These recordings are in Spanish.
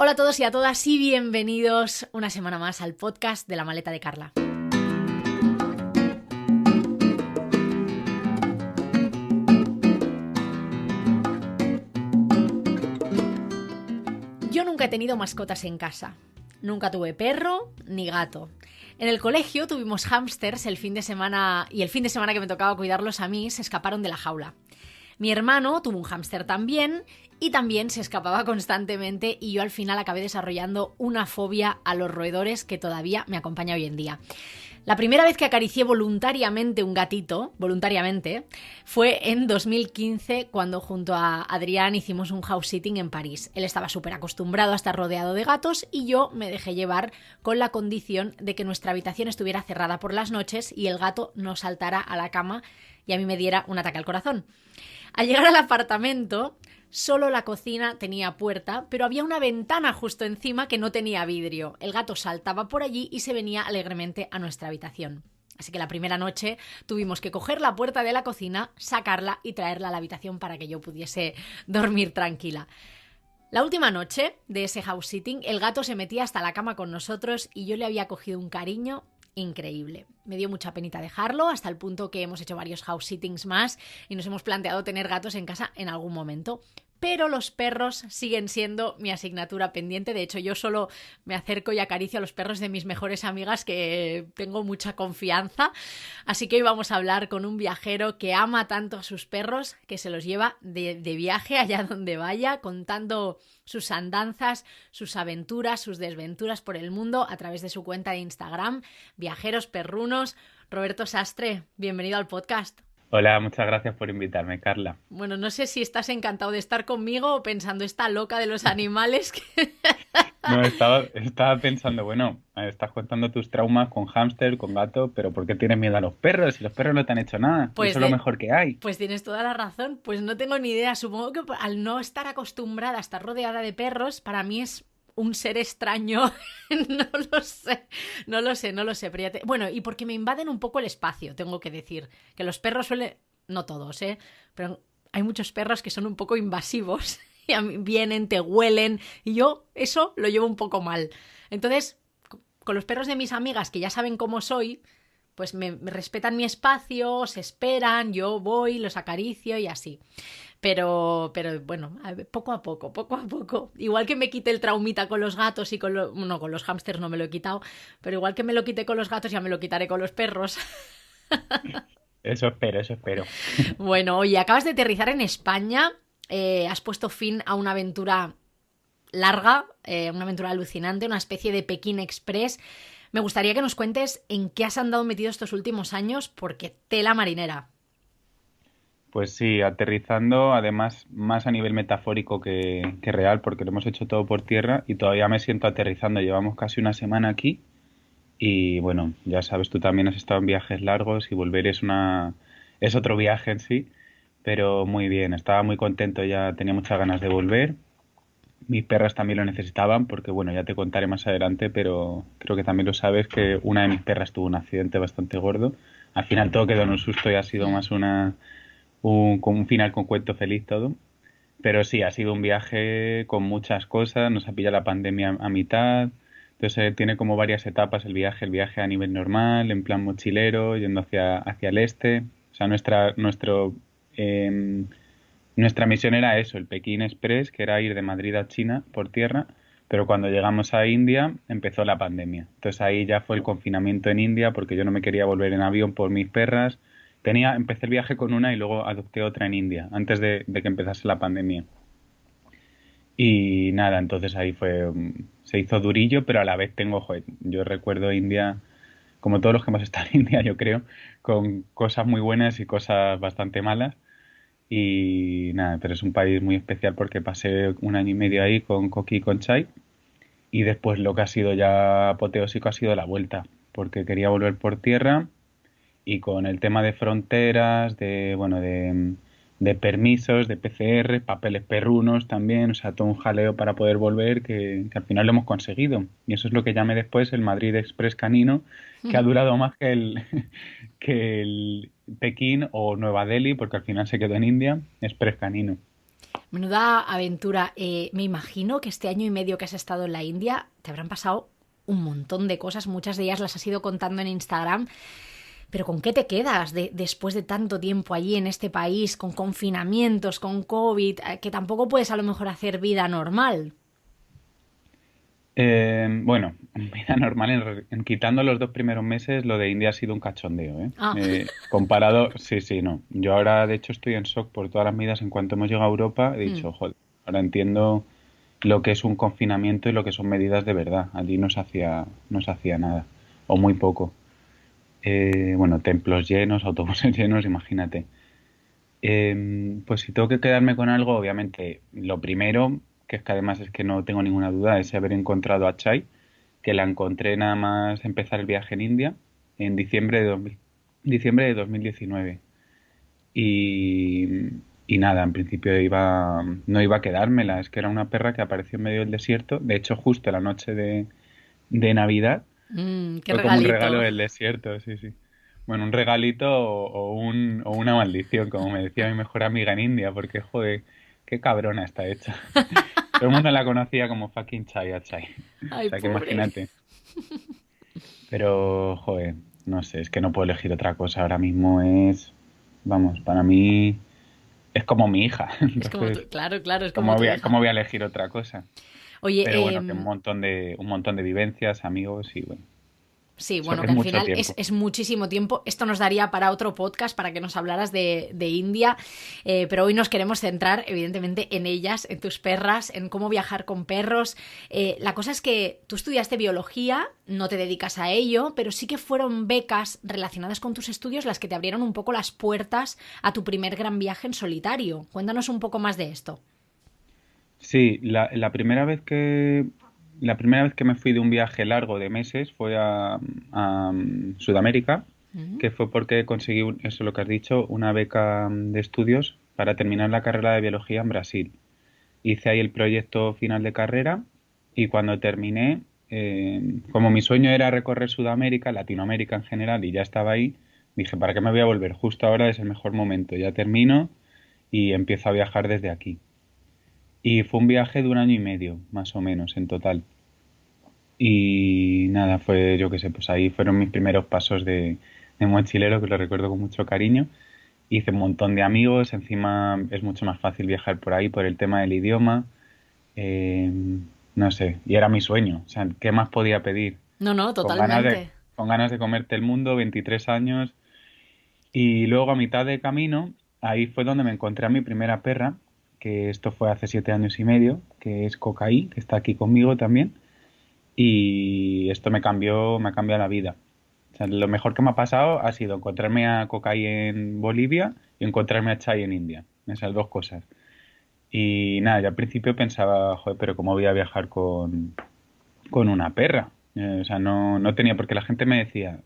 Hola a todos y a todas y bienvenidos una semana más al podcast de La Maleta de Carla. Yo nunca he tenido mascotas en casa. Nunca tuve perro ni gato. En el colegio tuvimos hámsters el fin de semana y el fin de semana que me tocaba cuidarlos a mí se escaparon de la jaula. Mi hermano tuvo un hámster también y también se escapaba constantemente y yo al final acabé desarrollando una fobia a los roedores que todavía me acompaña hoy en día. La primera vez que acaricié voluntariamente un gatito, fue en 2015 cuando junto a Adrián hicimos un house sitting en París. Él estaba súper acostumbrado a estar rodeado de gatos y yo me dejé llevar con la condición de que nuestra habitación estuviera cerrada por las noches y el gato no saltara a la cama y a mí me diera un ataque al corazón. Al llegar al apartamento, solo la cocina tenía puerta, pero había una ventana justo encima que no tenía vidrio. El gato saltaba por allí y se venía alegremente a nuestra habitación. Así que la primera noche tuvimos que coger la puerta de la cocina, sacarla y traerla a la habitación para que yo pudiese dormir tranquila. La última noche de ese house sitting, el gato se metía hasta la cama con nosotros y yo le había cogido un cariño increíble. Me dio mucha penita dejarlo, hasta el punto que hemos hecho varios house sittings más y nos hemos planteado tener gatos en casa en algún momento. Pero los perros siguen siendo mi asignatura pendiente. De hecho, yo solo me acerco y acaricio a los perros de mis mejores amigas que tengo mucha confianza. Así que hoy vamos a hablar con un viajero que ama tanto a sus perros que se los lleva de viaje allá donde vaya, contando sus andanzas, sus aventuras, sus desventuras por el mundo a través de su cuenta de Instagram, Viajeros Perrunos. Roberto Sastre, bienvenido al podcast. Hola, muchas gracias por invitarme, Carla. Bueno, no sé si estás encantado de estar conmigo o pensando esta loca de los animales que... No, estaba pensando, bueno, estás contando tus traumas con hámster, con gato, pero ¿por qué tienes miedo a los perros? Si los perros no te han hecho nada, Pues eso es lo mejor que hay. Pues tienes toda la razón, pues no tengo ni idea. Supongo que al no estar acostumbrada a estar rodeada de perros, para mí es un ser extraño. No lo sé. Pero bueno, y porque me invaden un poco el espacio, tengo que decir. Que los perros suelen... No todos, pero hay muchos perros que son un poco invasivos. Y a mí vienen, te huelen. Y yo eso lo llevo un poco mal. Entonces, con los perros de mis amigas, que ya saben cómo soy, pues me respetan mi espacio, se esperan, yo voy, los acaricio y así. Pero bueno, poco a poco. Igual que me quité el traumita con los gatos y con los hámsters no me lo he quitado, pero igual que me lo quité con los gatos ya me lo quitaré con los perros. Eso espero. Bueno, oye, acabas de aterrizar en España, has puesto fin a una aventura larga, una aventura alucinante, una especie de Pekín Express. Me gustaría que nos cuentes en qué has andado metido estos últimos años, porque tela marinera. Pues sí, aterrizando, además, más a nivel metafórico que real, porque lo hemos hecho todo por tierra y todavía me siento aterrizando. Llevamos casi una semana aquí y bueno, ya sabes, tú también has estado en viajes largos y volver es otro viaje en sí, pero muy bien, estaba muy contento, ya tenía muchas ganas de volver. Mis perras también lo necesitaban porque, bueno, ya te contaré más adelante, pero creo que también lo sabes que una de mis perras tuvo un accidente bastante gordo. Al final todo quedó en un susto y ha sido más con un final con cuento feliz todo. Pero sí, ha sido un viaje con muchas cosas, nos ha pillado la pandemia a mitad, entonces tiene como varias etapas el viaje a nivel normal, en plan mochilero, yendo hacia el este. O sea, em, nuestra misión era eso, el Pekín Express, que era ir de Madrid a China por tierra, pero cuando llegamos a India empezó la pandemia. Entonces ahí ya fue el confinamiento en India porque yo no me quería volver en avión por mis perras. Empecé el viaje con una y luego adopté otra en India, antes de que empezase la pandemia. Y nada, entonces ahí se hizo durillo, pero a la vez yo recuerdo India, como todos los que hemos estado en India, yo creo, con cosas muy buenas y cosas bastante malas. Y nada, pero es un país muy especial porque pasé un año y medio ahí con Coqui y con Chai. Y después lo que ha sido ya apoteósico ha sido la vuelta, porque quería volver por tierra y con el tema de fronteras, de permisos, de PCR, papeles perrunos también, o sea, todo un jaleo para poder volver que al final lo hemos conseguido. Y eso es lo que llamé después el Madrid Express canino, que ha durado más que el Pekín o Nueva Delhi, porque al final se quedó en India, Express canino. Menuda aventura. Me imagino que este año y medio que has estado en la India te habrán pasado un montón de cosas, muchas de ellas las has ido contando en Instagram, pero ¿con qué te quedas después de tanto tiempo allí en este país, con confinamientos, con COVID, que tampoco puedes a lo mejor hacer vida normal? Bueno, vida normal, quitando los 2 primeros meses, lo de India ha sido un cachondeo, ¿eh? Ah, Comparado, sí, sí, no. Yo ahora, de hecho, estoy en shock por todas las medidas. En cuanto hemos llegado a Europa, he mm, dicho, joder, ahora entiendo lo que es un confinamiento y lo que son medidas de verdad. Allí no se hacía nada, o muy poco. Bueno, templos llenos, autobuses llenos, imagínate. Pues si tengo que quedarme con algo, obviamente, lo primero, que es que además es que no tengo ninguna duda, es haber encontrado a Chai, que la encontré nada más empezar el viaje en India, en diciembre de 2019. Y, y nada, en principio no iba a quedármela, es que era una perra que apareció en medio del desierto, de hecho justo la noche de Navidad, qué fue como un regalo regalito. del desierto, sí, sí. Bueno, un regalito o una maldición, como me decía mi mejor amiga en India, porque, joder, qué cabrona está hecha. Todo el mundo la conocía como fucking Chai a Chai. O Ay, sea, que pobre. imagínate. Pero, joder, no sé, es que no puedo elegir otra cosa. Ahora mismo vamos, para mí es como mi hija. Es como Entonces, claro, claro, es como ¿cómo tu voy a, hija. cómo voy a elegir otra cosa? Oye, Pero bueno, que un montón de vivencias, amigos y bueno, sí, eso bueno, es que al mucho final tiempo. es muchísimo tiempo. Esto nos daría para otro podcast para que nos hablaras de India, pero hoy nos queremos centrar, evidentemente, en ellas, en tus perras, en cómo viajar con perros. La cosa es que tú estudiaste biología, no te dedicas a ello, pero sí que fueron becas relacionadas con tus estudios las que te abrieron un poco las puertas a tu primer gran viaje en solitario. Cuéntanos un poco más de esto. Sí, la primera vez que me fui de un viaje largo de meses fue a Sudamérica, Mm. que fue porque conseguí, eso es lo que has dicho, una beca de estudios para terminar la carrera de biología en Brasil. Hice ahí el proyecto final de carrera y cuando terminé, como mi sueño era recorrer Sudamérica, Latinoamérica en general, y ya estaba ahí, dije, ¿para qué me voy a volver? Justo ahora es el mejor momento, ya termino y empiezo a viajar desde aquí. Y fue un viaje de 1 año y medio, más o menos, en total. Y nada, fue, yo qué sé, pues ahí fueron mis primeros pasos de mochilero, que lo recuerdo con mucho cariño. Hice un montón de amigos, encima es mucho más fácil viajar por ahí por el tema del idioma. eh, no sé, y era mi sueño. O sea, ¿qué más podía pedir? No, no, Con ganas de, totalmente. con ganas de comerte el mundo, 23 años. Y luego a mitad de camino, ahí fue donde me encontré a mi primera perra, que esto fue hace 7 años y medio, que es Cocaí, que está aquí conmigo también. Y esto me ha cambiado la vida. O sea, lo mejor que me ha pasado ha sido encontrarme a Cocaí en Bolivia y encontrarme a Chai en India. Esas dos cosas. Y nada, yo al principio pensaba, joder, pero ¿cómo voy a viajar con una perra? O sea, no tenía, porque la gente me decía,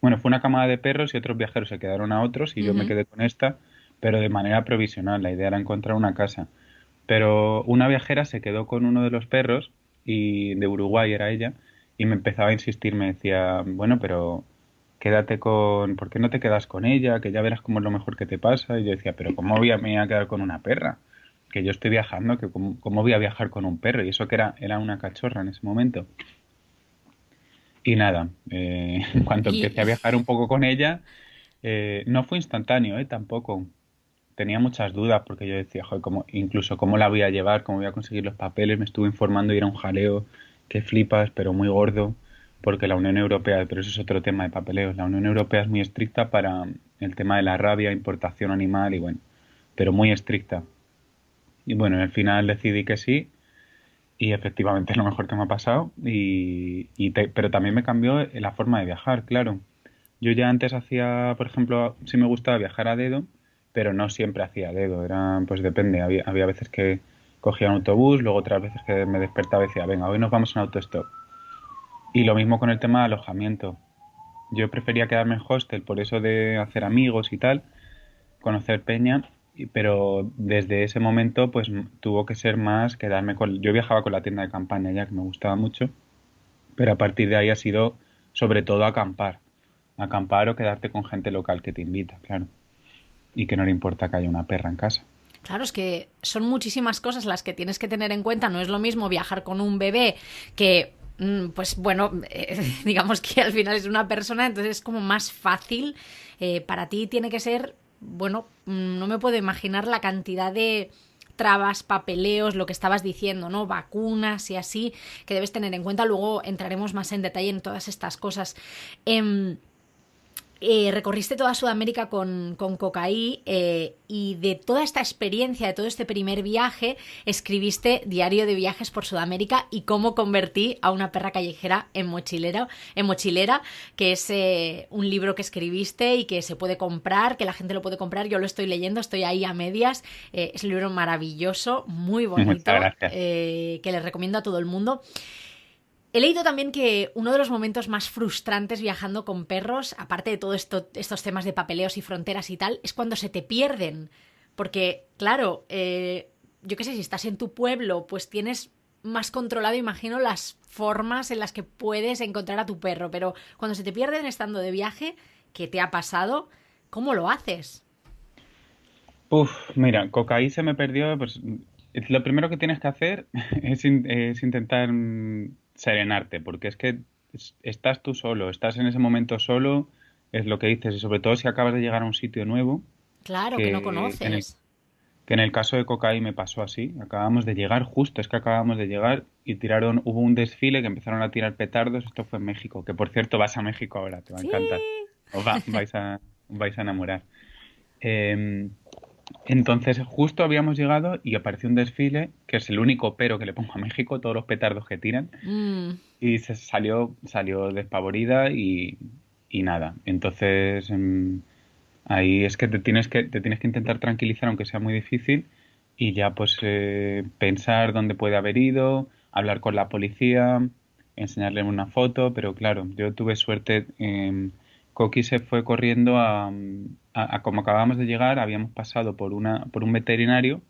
bueno, fue una camada de perros y otros viajeros se quedaron a otros y yo me Ujú. quedé con esta, pero de manera provisional. La idea era encontrar una casa. Pero una viajera se quedó con uno de los perros y de Uruguay era ella y me empezaba a insistir, me decía, bueno, pero ¿por qué no te quedas con ella? Que ya verás cómo es lo mejor que te pasa. Y yo decía, pero ¿cómo me voy a quedar con una perra? Que yo estoy viajando, que cómo voy a viajar con un perro. Y eso que era una cachorra en ese momento. Y nada, en cuanto empecé Y a viajar un poco con ella, no fue instantáneo, tampoco. Tenía muchas dudas porque yo decía, joder, incluso cómo la voy a llevar, cómo voy a conseguir los papeles. Me estuve informando y era un jaleo que flipas, pero muy gordo, porque la Unión Europea, pero eso es otro tema de papeleos, la Unión Europea es muy estricta para el tema de la rabia, importación animal y bueno, pero muy estricta. Y bueno, al final decidí que sí y efectivamente es lo mejor que me ha pasado, pero también me cambió la forma de viajar, claro. Yo ya antes hacía, por ejemplo, sí me gustaba viajar a dedo, pero no siempre hacía a dedo, pues depende, había veces que cogía un autobús, luego otras veces que me despertaba y decía, venga, hoy nos vamos en autostop. Y lo mismo con el tema de alojamiento. Yo prefería quedarme en hostel por eso de hacer amigos y tal, conocer peña, pero desde ese momento pues tuvo que ser más quedarme con... Yo viajaba con la tienda de campaña ya, que me gustaba mucho, pero a partir de ahí ha sido sobre todo acampar. Acampar o quedarte con gente local que te invita, claro. Y que no le importa que haya una perra en casa. Claro, es que son muchísimas cosas las que tienes que tener en cuenta. No es lo mismo viajar con un bebé que, pues bueno, digamos que al final es una persona, entonces es como más fácil. Para ti tiene que ser, bueno, no me puedo imaginar la cantidad de trabas, papeleos, lo que estabas diciendo, ¿no? Vacunas y así, que debes tener en cuenta. Luego entraremos más en detalle en todas estas cosas. Recorriste toda Sudamérica con Cocaí, y de toda esta experiencia, de todo este primer viaje, escribiste Diario de viajes por Sudamérica y cómo convertí a una perra callejera en mochilera, que es un libro que escribiste y que se puede comprar, que la gente lo puede comprar. Yo lo estoy leyendo, estoy ahí a medias. Es un libro maravilloso, muy Muchas bonito, gracias. que les recomiendo a todo el mundo. He leído también que uno de los momentos más frustrantes viajando con perros, aparte de todos estos temas de papeleos y fronteras y tal, es cuando se te pierden. Porque, claro, yo qué sé, si estás en tu pueblo, pues tienes más controlado, imagino, las formas en las que puedes encontrar a tu perro. Pero cuando se te pierden estando de viaje, ¿qué te ha pasado? ¿Cómo lo haces? Uf, mira, Cocaí se me perdió, pues lo primero que tienes que hacer es intentar serenarte, porque es que estás tú solo, estás en ese momento solo, es lo que dices, y sobre todo si acabas de llegar a un sitio nuevo, Claro, que no que en el, conoces. que en el caso de Cocaí me pasó así, acabamos de llegar justo, es que acabamos de llegar y hubo un desfile que empezaron a tirar petardos, esto fue en México, que por cierto vas a México ahora, te va a Sí. encantar, vais a enamorar. Em, entonces, justo habíamos llegado y apareció un desfile, que es el único pero que le pongo a México, todos los petardos que tiran, Mm, y salió despavorida y nada. Entonces, ahí es que te tienes que intentar tranquilizar, aunque sea muy difícil, y ya pues pensar dónde puede haber ido, hablar con la policía, enseñarle una foto, pero claro, yo tuve suerte. Coqui se fue corriendo como acabamos de llegar, habíamos pasado por un veterinario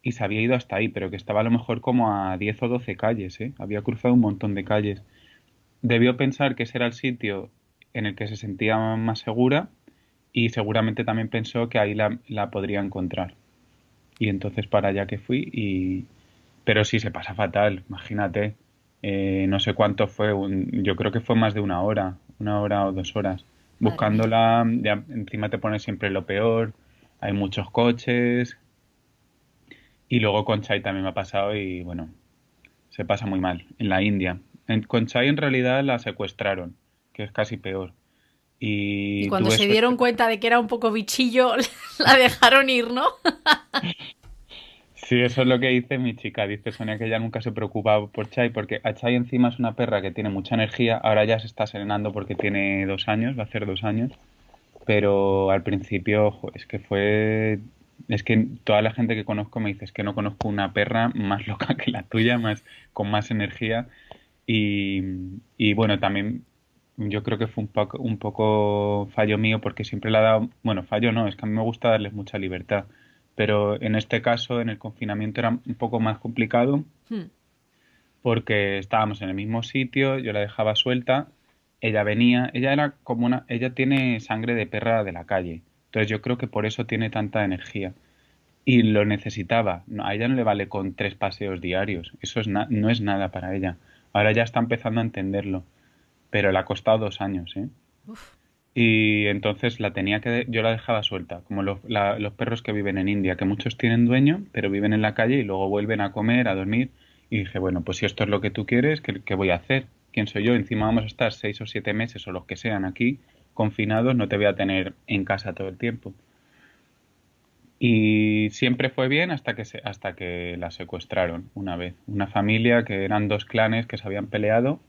y se había ido hasta ahí, pero que estaba a lo mejor como a 10 o 12 calles, ¿eh? Había cruzado un montón de calles. Debió pensar que ese era el sitio en el que se sentía más segura y seguramente también pensó que ahí la podría encontrar. Y entonces para allá que fui Pero sí, se pasa fatal, imagínate. No sé cuánto fue, yo creo que fue más de una hora o 2 horas. madre mía. Buscándola, ya encima te pone siempre lo peor, hay muchos coches. Y luego con Chai también me ha pasado y bueno, se pasa muy mal en la India. Con Chai en realidad la secuestraron, que es casi peor. Y Y cuando tuve se suerte. dieron cuenta de que era un poco bichillo, la dejaron ir, ¿no? Sí, eso es lo que dice mi chica. Dice Sonia que ella nunca se preocupa por Chai porque a Chai encima es una perra que tiene mucha energía. Ahora ya se está serenando porque tiene 2 años, va a hacer 2 años. Pero al principio es que fue... Es que toda la gente que conozco me dice es que no conozco una perra más loca que la tuya, con más energía. Y, y bueno, también yo creo que fue un poco fallo mío porque siempre le ha dado... Bueno, fallo no, es que a mí me gusta darles mucha libertad. Pero en este caso, en el confinamiento era un poco más complicado Hmm. porque estábamos en el mismo sitio, yo la dejaba suelta, ella venía, ella tiene sangre de perra de la calle, entonces yo creo que por eso tiene tanta energía y lo necesitaba. A ella no le vale con 3 paseos diarios, eso no es nada para ella. Ahora ya está empezando a entenderlo, pero le ha costado 2 años, ¿eh? Uf, Y entonces yo la dejaba suelta, como los perros que viven en India, que muchos tienen dueño, pero viven en la calle y luego vuelven a comer, a dormir. Y dije, bueno, pues si esto es lo que tú quieres, ¿qué voy a hacer? ¿Quién soy yo? Encima vamos a estar 6 o 7 meses o los que sean aquí, confinados, no te voy a tener en casa todo el tiempo. Y siempre fue bien hasta que la secuestraron una vez. Una familia que eran dos clanes que se habían peleado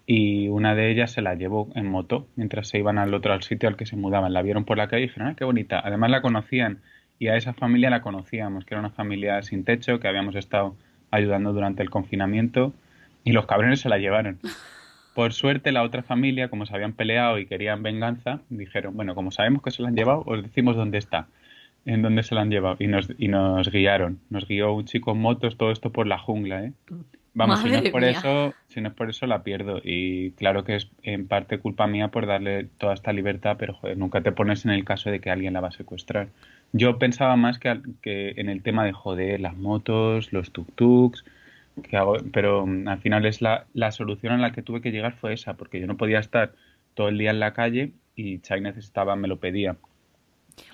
y una de ellas se la llevó en moto mientras se iban al sitio al que se mudaban. La vieron por la calle y dijeron, ¡ah, qué bonita! Además la conocían y a esa familia la conocíamos, que era una familia sin techo que habíamos estado ayudando durante el confinamiento y los cabrones se la llevaron. Por suerte la otra familia, como se habían peleado y querían venganza, dijeron, bueno, como sabemos que se la han llevado, os decimos dónde está, en dónde se la han llevado y nos guiaron. Nos guió un chico en motos, todo esto por la jungla, ¿eh? Vamos, si no es madre por mía. eso, si no es por eso la pierdo. Y claro que es en parte culpa mía por darle toda esta libertad, pero joder, nunca te pones en el caso de que alguien la va a secuestrar. Yo pensaba más que en el tema de joder, las motos, los tuk-tuks, pero al final es la solución a la que tuve que llegar fue esa, porque yo no podía estar todo el día en la calle y Chai necesitaba, me lo pedía.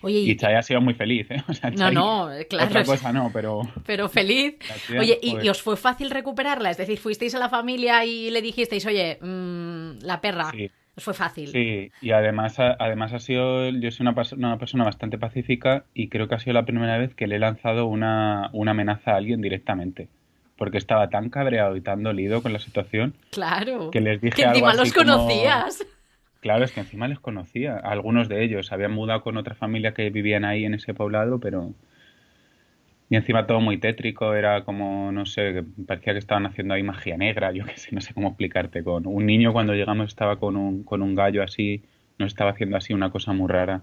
Oye, Y Chai ha sido muy feliz, ¿eh? O sea, no, Chai, no, claro, otra cosa no, pero pero feliz. la tía, Oye, ¿y joder, os fue fácil recuperarla? Es decir, fuisteis a la familia y le dijisteis, oye, la perra, sí. os fue fácil. Sí, y además, además ha sido, yo soy una persona bastante pacífica y creo que ha sido la primera vez que le he lanzado una amenaza a alguien directamente, porque estaba tan cabreado y tan dolido con la situación Claro, que les que dije algo encima los así como, conocías. claro, es que encima les conocía, a algunos de ellos, habían mudado con otra familia que vivían ahí en ese poblado, pero... Y encima todo muy tétrico, era como, no sé, que parecía que estaban haciendo ahí magia negra, yo qué sé, no sé cómo explicarte. Con un niño cuando llegamos estaba con un gallo así, nos estaba haciendo así una cosa muy rara.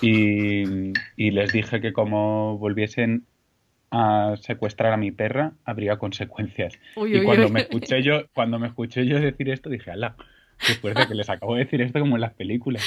Y les dije que como volviesen a secuestrar a mi perra, habría consecuencias. Uy, Y uy, uy. cuando me escuché yo decir esto, dije, ala, qué fuerte que les acabo de decir esto como en las películas.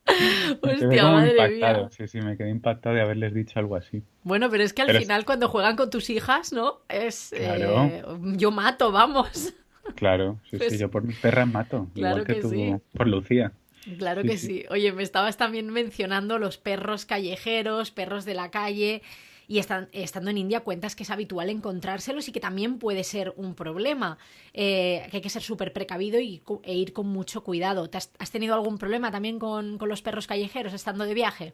Me quedé Hostia, como madre impactado, mía. sí, sí, me quedé impactado de haberles dicho algo así. Bueno, pero es que al Pero final cuando juegan con tus hijas, ¿no? Es... claro. yo mato, vamos. Claro, sí, sí, Pues yo por mis perras mato, igual claro que que sí. tú por Lucía. Claro Sí, que sí. sí. Oye, me estabas también mencionando los perros callejeros, perros de la calle. Y estando en India cuentas que es habitual encontrárselos y que también puede ser un problema. Que hay que ser súper precavido e ir con mucho cuidado. ¿Has tenido algún problema también con los perros callejeros estando de viaje?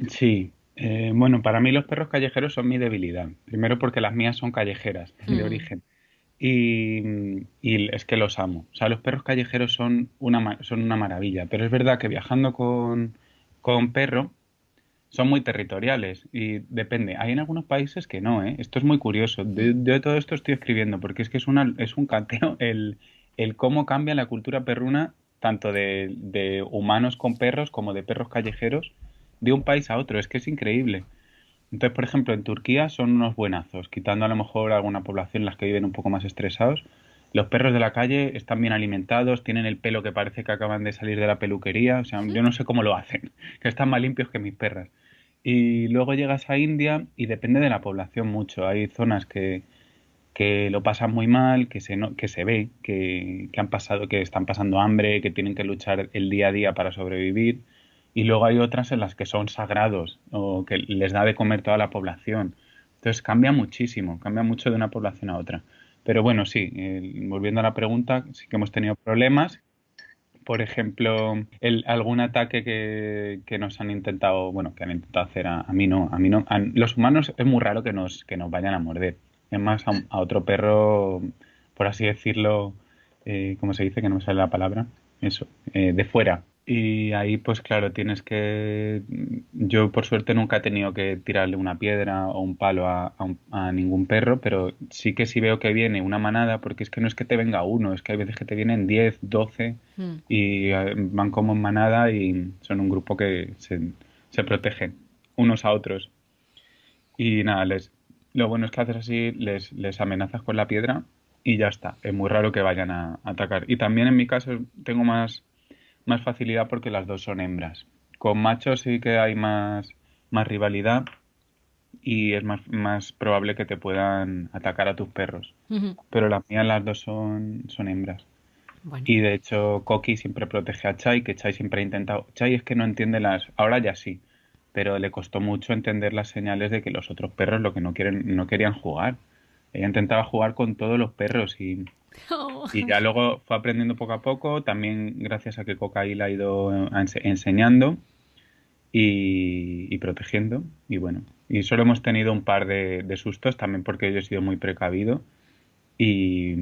Sí, bueno, para mí los perros callejeros son mi debilidad. Primero porque las mías son callejeras de Mm, origen. Y es que los amo. O sea, los perros callejeros son son una maravilla. Pero es verdad que viajando con perro son muy territoriales y depende. Hay en algunos países que no, ¿eh? Esto es muy curioso. mm. De todo esto estoy escribiendo porque es que es un canteo el cómo cambia la cultura perruna tanto de humanos con perros como de perros callejeros de un país a otro. Es que es increíble. Entonces, por ejemplo, en Turquía son unos buenazos, quitando a lo mejor alguna población en las que viven un poco más estresados. Los perros de la calle están bien alimentados, tienen el pelo que parece que acaban de salir de la peluquería. O sea, yo no sé cómo lo hacen, que están más limpios que mis perras. Y luego llegas a India y depende de la población mucho. Hay zonas que lo pasan muy mal, que se ve que han pasado, que están pasando hambre, que tienen que luchar el día a día para sobrevivir. Y luego hay otras en las que son sagrados o que les da de comer toda la población. Entonces cambia muchísimo, cambia mucho de una población a otra. Pero bueno, sí, volviendo a la pregunta, sí que hemos tenido problemas. Por ejemplo, algún ataque que nos han intentado, bueno, que han intentado hacer a mí no, a mí no. Los humanos es muy raro que nos vayan a morder. Es más, a otro perro, por así decirlo, ¿cómo se dice? Que no me sale la palabra. Eso, de fuera. Y ahí, pues claro, tienes que... Yo por suerte nunca he tenido que tirarle una piedra o un palo a ningún perro, pero sí que si veo que viene una manada, porque es que no es que te venga uno, es que hay veces que te vienen 10 12 Mm. y van como en manada y son un grupo que se protegen unos a otros. Y nada, lo bueno es que haces así, les amenazas con la piedra y ya está. Es muy raro que vayan a atacar. Y también en mi caso tengo más facilidad porque las dos son hembras. Con machos sí que hay más rivalidad y es más probable que te puedan atacar a tus perros. Ujú. Pero las mías las dos son hembras. Bueno. Y de hecho, Koki siempre protege a Chai, que Chai siempre ha intentado. Chai es que no entiende ahora ya sí, pero le costó mucho entender las señales de que los otros perros lo que no querían jugar. Ella intentaba jugar con todos los perros y ya luego fue aprendiendo poco a poco, también gracias a que Coca la ha ido enseñando y protegiendo. Y bueno, y solo hemos tenido un par de sustos, también porque yo he sido muy precavido y,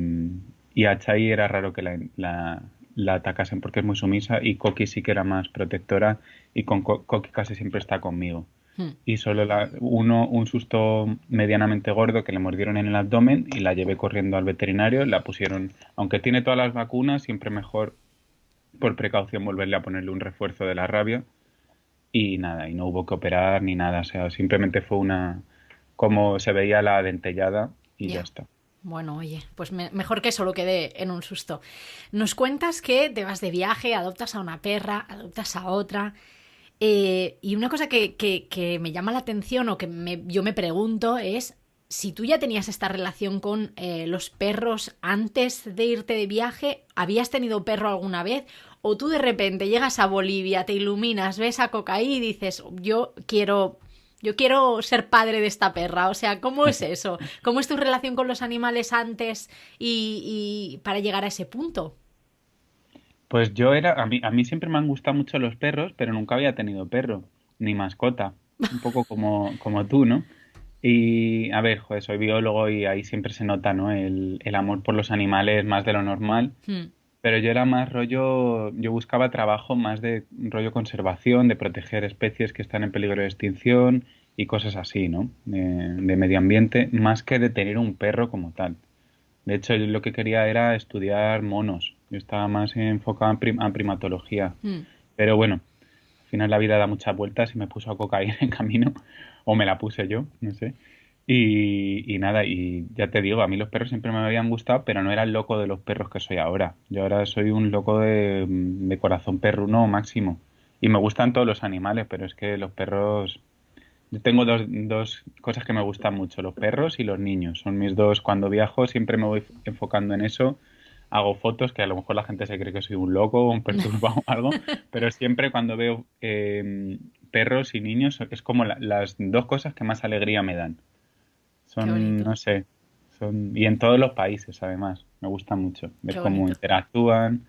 y a Chai era raro que la atacasen porque es muy sumisa y Koki sí que era más protectora y con Koki casi siempre está conmigo. Mm. Y solo un susto medianamente gordo que le mordieron en el abdomen y la llevé corriendo al veterinario, la pusieron, aunque tiene todas las vacunas, siempre mejor por precaución volverle a ponerle un refuerzo de la rabia y nada, y no hubo que operar ni nada, o sea, simplemente fue como se veía la dentellada y ya Ya. está. Bueno, oye, pues mejor que solo quede en un susto. Nos cuentas que te vas de viaje, adoptas a una perra, adoptas a otra. Y una cosa que me llama la atención o que yo me pregunto es si tú ya tenías esta relación con los perros antes de irte de viaje, ¿habías tenido perro alguna vez? ¿O tú de repente llegas a Bolivia, te iluminas, ves a Cocaí y dices, yo quiero ser padre de esta perra? O sea, ¿cómo es eso? ¿Cómo es tu relación con los animales antes y para llegar a ese punto? Pues a mí siempre me han gustado mucho los perros, pero nunca había tenido perro, ni mascota, un poco como tú, ¿no? Y a ver, joder, soy biólogo y ahí siempre se nota, ¿no? El amor por los animales más de lo normal, Hmm, pero yo era más rollo, yo buscaba trabajo más de rollo conservación, de proteger especies que están en peligro de extinción y cosas así, ¿no? De medio ambiente, más que de tener un perro como tal. De hecho, yo lo que quería era estudiar monos. Yo estaba más enfocado en primatología. hmm. Pero bueno, al final la vida da muchas vueltas y me puso a cocaína en camino. O me la puse yo, no sé. Y nada, y ya te digo, a mí los perros siempre me habían gustado, pero no era el loco de los perros que soy ahora. Yo ahora soy un loco de corazón perruno máximo. Y me gustan todos los animales, pero es que los perros... Yo tengo dos cosas que me gustan mucho, los perros y los niños. Son mis dos, cuando viajo siempre me voy enfocando en eso. Hago fotos que a lo mejor la gente se cree que soy un loco o un perturbado o algo, pero siempre cuando veo perros y niños es como las dos cosas que más alegría me dan. Qué Son, bonito, no sé, y en todos los países además. Me gusta mucho ver qué cómo bonito. interactúan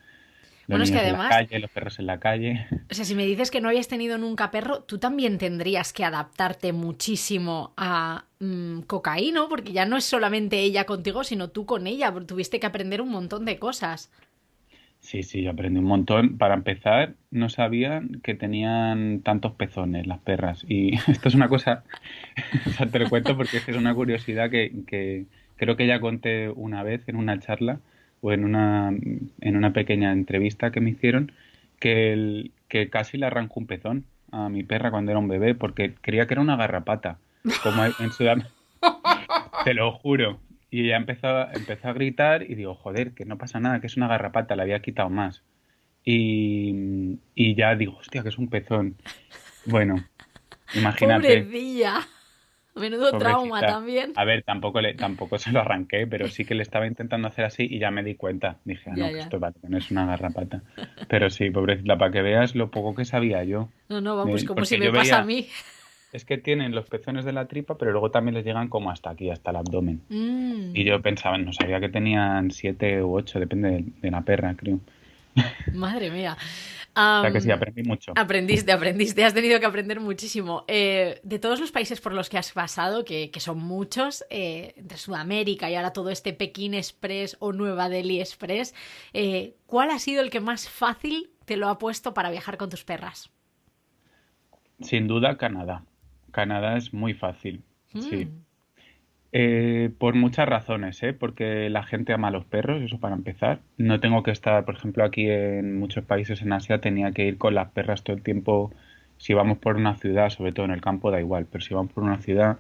los Bueno, es que niños en la además, calle, los perros en la calle. o sea, si me dices que no habías tenido nunca perro, tú también tendrías que adaptarte muchísimo a Cocaí, ¿no? Porque ya no es solamente ella contigo, sino tú con ella, porque tuviste que aprender un montón de cosas. Sí, sí, yo aprendí un montón. Para empezar, no sabía que tenían tantos pezones las perras. Y esto es una cosa, o sea, te lo cuento porque es una curiosidad que creo que ya conté una vez en una charla o en una pequeña entrevista que me hicieron, que casi le arrancó un pezón a mi perra cuando era un bebé porque creía que era una garrapata. Como en Sudamérica. Te lo juro. Y ella empezó a gritar y digo, joder, que no pasa nada, que es una garrapata, le había quitado más. Y ya digo, hostia, que es un pezón. Bueno, imagínate, Pobrecilla. Menudo trauma pobrecita. también. A ver, tampoco se lo arranqué, pero sí que le estaba intentando hacer así y ya me di cuenta. Dije, ah, Ya, no, que ya. esto vale, que no es una garrapata. Pero sí, pobrecita, para que veas lo poco que sabía yo. No, no, vamos, como si Porque me yo pasa a veía, mí. es que tienen los pezones de la tripa, pero luego también les llegan como hasta aquí, hasta el abdomen. Mm, Y yo pensaba, no sabía que tenían 7 u 8, depende de la perra, creo. madre mía. O sea que sí, Am, aprendí mucho. aprendiste, has tenido que aprender muchísimo. De todos los países por los que has pasado, que son muchos, entre Sudamérica y ahora todo este Pekín Express o Nueva Delhi Express, ¿cuál ha sido el que más fácil te lo ha puesto para viajar con tus perras? Sin duda, Canadá. Canadá es muy fácil, sí. Mm, Por muchas razones, ¿eh? Porque la gente ama a los perros, eso para empezar. No tengo que estar, por ejemplo, aquí en muchos países en Asia tenía que ir con las perras todo el tiempo. Si vamos por una ciudad, sobre todo en el campo da igual, pero si vamos por una ciudad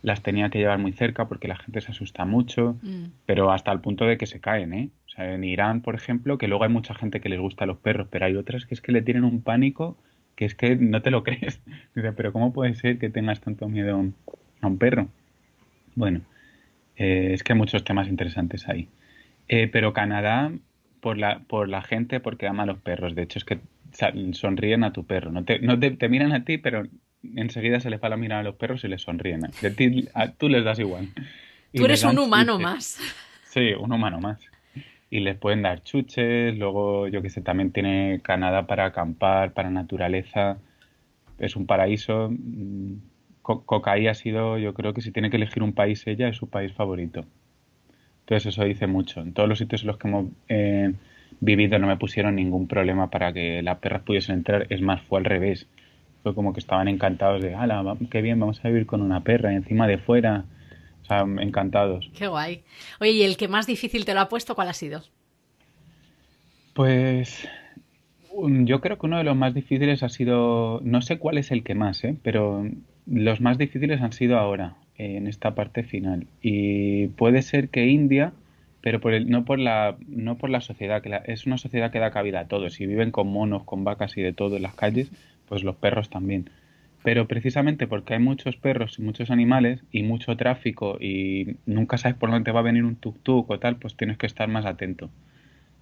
las tenía que llevar muy cerca porque la gente se asusta mucho, mm. pero hasta el punto de que se caen, ¿eh? O sea, en Irán, por ejemplo, que luego hay mucha gente que les gusta los perros, pero hay otras que es que le tienen un pánico que es que no te lo crees. Dice, pero ¿cómo puede ser que tengas tanto miedo a un perro? Bueno, es que hay muchos temas interesantes ahí. Pero Canadá, por la gente, porque ama a los perros. De hecho, es que sonríen a tu perro. No te miran a ti, pero enseguida se les va la mirada a los perros y les sonríen. Tú les das igual. Y Tú les eres un dan humano chuches. más. Sí, un humano más. Y les pueden dar chuches. Luego, yo que sé, también tiene Canadá para acampar, para naturaleza. Es un paraíso. Cocaí ha sido, yo creo que si tiene que elegir un país ella, es su país favorito. Entonces eso dice mucho. En todos los sitios en los que hemos vivido no me pusieron ningún problema para que las perras pudiesen entrar. Es más, fue al revés. Fue como que estaban encantados de, ¡hala, qué bien, vamos a vivir con una perra y encima de fuera! O sea, encantados. Qué guay. Oye, ¿y el que más difícil te lo ha puesto, cuál ha sido? Pues yo creo que uno de los más difíciles ha sido, no sé cuál es el que más, pero los más difíciles han sido ahora, en esta parte final. Y puede ser que India, pero no por la sociedad, es una sociedad que da cabida a todos y viven con monos, con vacas y de todo en las calles, pues los perros también. Pero precisamente porque hay muchos perros y muchos animales y mucho tráfico y nunca sabes por dónde te va a venir un tuk-tuk o tal, pues tienes que estar más atento.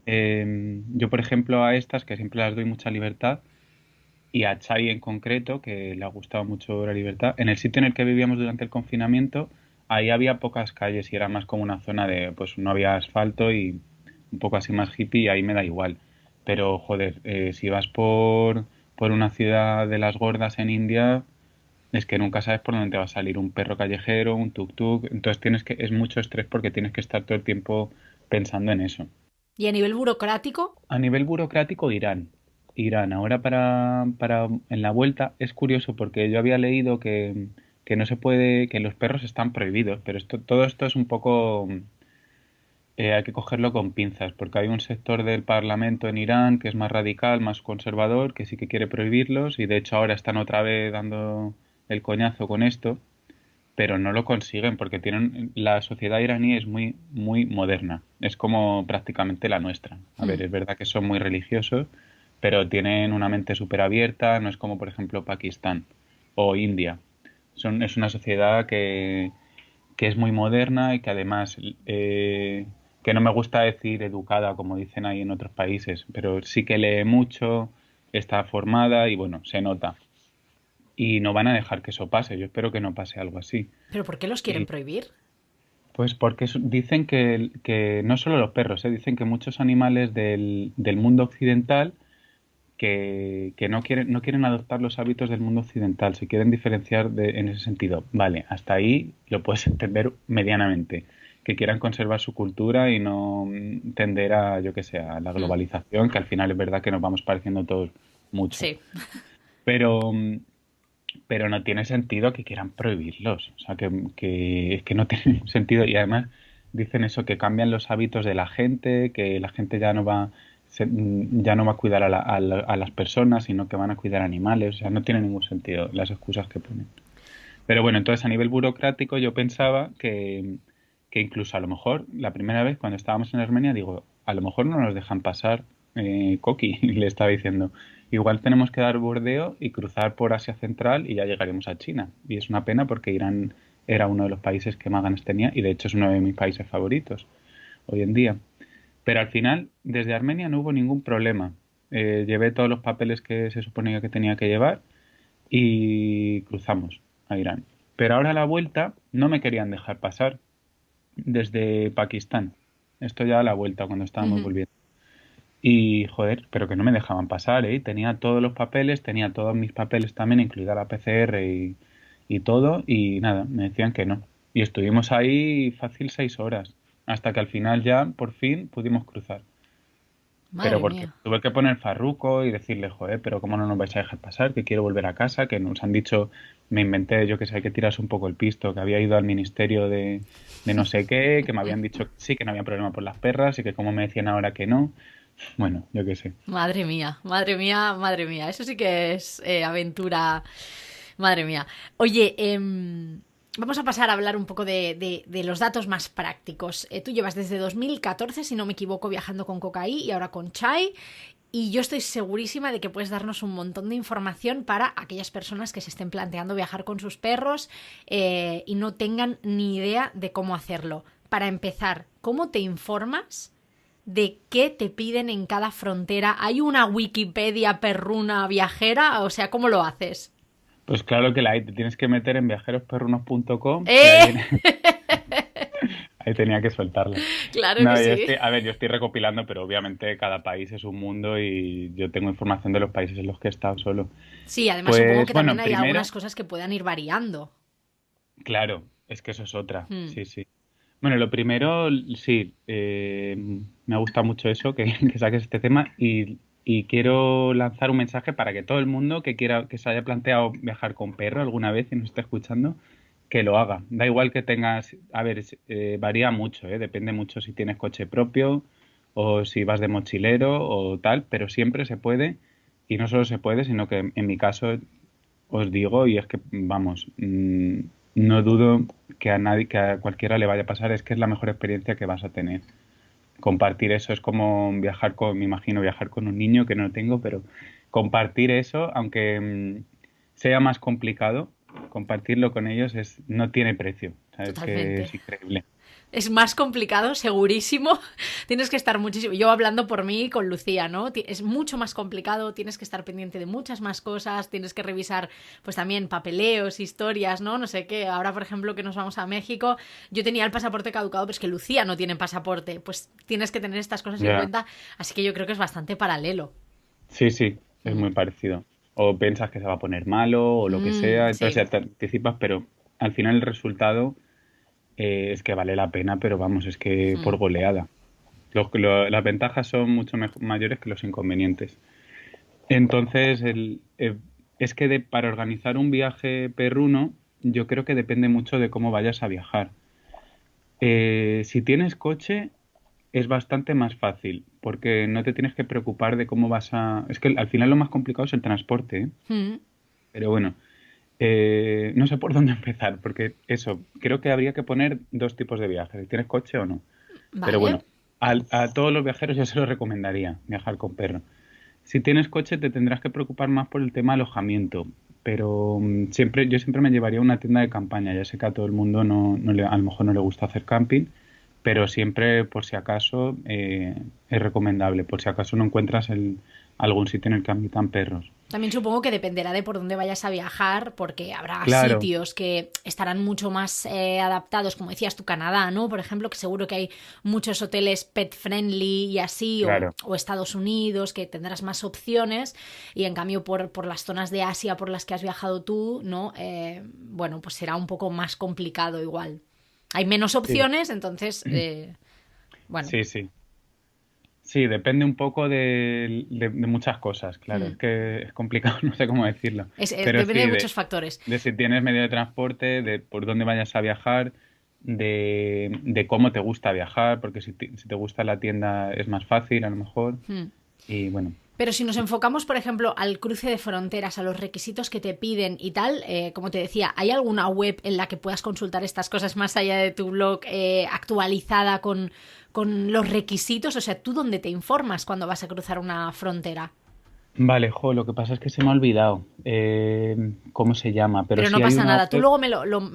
Yo, por ejemplo, a estas, que siempre las doy mucha libertad, y a Chai en concreto, que le ha gustado mucho la libertad, en el sitio en el que vivíamos durante el confinamiento, ahí había pocas calles y era más como una zona de, pues no había asfalto y un poco así más hippie y ahí me da igual. Pero, joder, si vas por una ciudad de las gordas en India, es que nunca sabes por dónde te va a salir un perro callejero, un tuk-tuk, entonces es mucho estrés porque tienes que estar todo el tiempo pensando en eso. Y a nivel burocrático, A nivel burocrático, Irán. Irán, ahora en la vuelta es curioso porque yo había leído que no se puede, que los perros están prohibidos, pero todo esto es un poco, hay que cogerlo con pinzas, porque hay un sector del Parlamento en Irán que es más radical, más conservador, que sí que quiere prohibirlos y de hecho ahora están otra vez dando el coñazo con esto, pero no lo consiguen porque la sociedad iraní es muy, muy moderna. Es como prácticamente la nuestra. A ver, es verdad que son muy religiosos, pero tienen una mente súper abierta, no es como por ejemplo Pakistán o India. Es una sociedad que es muy moderna y que además, que no me gusta decir educada como dicen ahí en otros países, pero sí que lee mucho, está formada y bueno, se nota. Y no van a dejar que eso pase, yo espero que no pase algo así. ¿pero por qué los quieren Y, prohibir? pues porque dicen que no solo los perros, dicen que muchos animales del mundo occidental que no quieren adoptar los hábitos del mundo occidental, se quieren diferenciar en ese sentido. Vale, hasta ahí lo puedes entender medianamente, que quieran conservar su cultura y no tender a, yo que sé, a la Hmm, globalización, que al final es verdad que nos vamos pareciendo todos mucho. sí. Pero, pero no tiene sentido que quieran prohibirlos. O sea, es que no tiene sentido. Y además dicen eso, que cambian los hábitos de la gente, que la gente ya no va a cuidar a las personas, sino que van a cuidar animales. O sea, no tiene ningún sentido las excusas que ponen. Pero bueno, entonces a nivel burocrático yo pensaba que incluso a lo mejor la primera vez cuando estábamos en Armenia, digo, a lo mejor no nos dejan pasar Coqui, y le estaba diciendo, igual tenemos que dar bordeo y cruzar por Asia Central y ya llegaremos a China. Y es una pena porque Irán era uno de los países que más ganas tenía y de hecho es uno de mis países favoritos hoy en día. Pero al final, desde Armenia no hubo ningún problema. Llevé todos los papeles que se suponía que tenía que llevar y cruzamos a Irán. Pero ahora a la vuelta no me querían dejar pasar desde Pakistán. Esto ya a la vuelta, cuando estábamos Ujú. volviendo. Y joder, pero que no me dejaban pasar, ¿eh? Tenía todos los papeles, tenía todos mis papeles también, incluida la PCR y todo, y nada, me decían que no. Y estuvimos ahí fácil 6 horas, hasta que al final ya, por fin, pudimos cruzar. Pero Madre porque mía. tuve que poner farruco y decirle, joder, pero ¿cómo no nos vais a dejar pasar? Que quiero volver a casa, que nos han dicho, me inventé, yo que sé, hay que tirarse un poco el pisto, que había ido al ministerio de no sé qué, que me habían dicho que sí, que no había problema por las perras y que como me decían ahora que no. Bueno, yo qué sé. Madre mía, madre mía, madre mía. Eso sí que es aventura. Madre mía. Oye, vamos a pasar a hablar un poco de los datos más prácticos. Tú llevas desde 2014, si no me equivoco, viajando con Cocaí y ahora con Chai. Y yo estoy segurísima de que puedes darnos un montón de información para aquellas personas que se estén planteando viajar con sus perros y no tengan ni idea de cómo hacerlo. Para empezar, ¿cómo te informas de qué te piden en cada frontera? ¿Hay una Wikipedia perruna viajera? O sea, ¿cómo lo haces? Pues claro que la hay, te tienes que meter en viajerosperrunos.com y ahí ¡Eh! viene, ahí tenía que soltarla. Claro No, que sí. a ver, yo estoy recopilando, pero obviamente cada país es un mundo y yo tengo información de los países en los que he estado solo. Sí, además supongo Pues que también bueno, hay algunas primero, cosas que puedan ir variando. claro, es que eso es otra, Hmm. sí, sí. Bueno, lo primero, sí, me ha gustado mucho eso, que, que saques este tema y quiero lanzar un mensaje para que todo el mundo que quiera, que se haya planteado viajar con perro alguna vez y nos esté escuchando, que lo haga. Da igual que tengas, a ver, varía mucho, depende mucho si tienes coche propio o si vas de mochilero o tal, pero siempre se puede y no solo se puede, sino que en mi caso os digo, y es que, vamos, no dudo que a nadie, que a cualquiera le vaya a pasar, es que es la mejor experiencia que vas a tener. Compartir eso es como viajar con, me imagino viajar con un niño que no tengo, pero compartir eso, aunque sea más complicado, compartirlo con ellos no tiene precio. Sabes que Totalmente. es increíble. Es más complicado, segurísimo. Tienes que estar muchísimo. Yo hablando por mí con Lucía, ¿no? Es mucho más complicado, tienes que estar pendiente de muchas más cosas, tienes que revisar, pues también papeleos, historias, ¿no? No sé qué. Ahora, por ejemplo, que nos vamos a México, yo tenía el pasaporte caducado, pero es que Lucía no tiene pasaporte. Pues tienes que tener estas cosas en Ya. cuenta, así que yo creo que es bastante paralelo. Sí, sí, es Mm. muy parecido. O piensas que se va a poner malo o lo que sea, entonces Sí. ya te anticipas, pero al final el resultado es que vale la pena, pero vamos, es que por Mm. goleada. Las ventajas son mucho mayores que los inconvenientes. Entonces, es que para organizar un viaje perruno, yo creo que depende mucho de cómo vayas a viajar. Si tienes coche, es bastante más fácil, porque no te tienes que preocupar de cómo vas a... Es que al final lo más complicado es el transporte, ¿eh? Mm. Pero bueno, no sé por dónde empezar, porque eso, creo que habría que poner dos tipos de viajes, si tienes coche o no. Pero Vale. bueno, a todos los viajeros yo se los recomendaría viajar con perro. Si tienes coche te tendrás que preocupar más por el tema alojamiento, pero yo siempre me llevaría a una tienda de campaña. Ya sé que a todo el mundo a lo mejor no le gusta hacer camping, pero siempre por si acaso es recomendable, por si acaso no encuentras algún sitio en el que habitan perros. También supongo que dependerá de por dónde vayas a viajar, porque habrá Claro, sitios que estarán mucho más adaptados, como decías tú, Canadá, ¿no? Por ejemplo, que seguro que hay muchos hoteles pet friendly y así, claro. o Estados Unidos, que tendrás más opciones, y en cambio por las zonas de Asia por las que has viajado tú, ¿no? Bueno, pues será un poco más complicado igual. Hay menos Sí, opciones, entonces, bueno, sí, sí. Sí, depende un poco de muchas cosas, claro. mm, Es que es complicado, no sé cómo decirlo. Pero depende de sí, muchos factores. de si tienes medio de transporte, de por dónde vayas a viajar, de cómo te gusta viajar, porque si te gusta la tienda es más fácil a lo mejor. Mm. Y bueno, Pero si nos enfocamos, por ejemplo, al cruce de fronteras, a los requisitos que te piden y tal, como te decía, ¿hay alguna web en la que puedas consultar estas cosas más allá de tu blog actualizada con los requisitos? O sea, ¿tú dónde te informas cuando vas a cruzar una frontera? vale, lo que pasa es que se me ha olvidado cómo se llama, pero Pero no sí hay pasa una nada, tú web.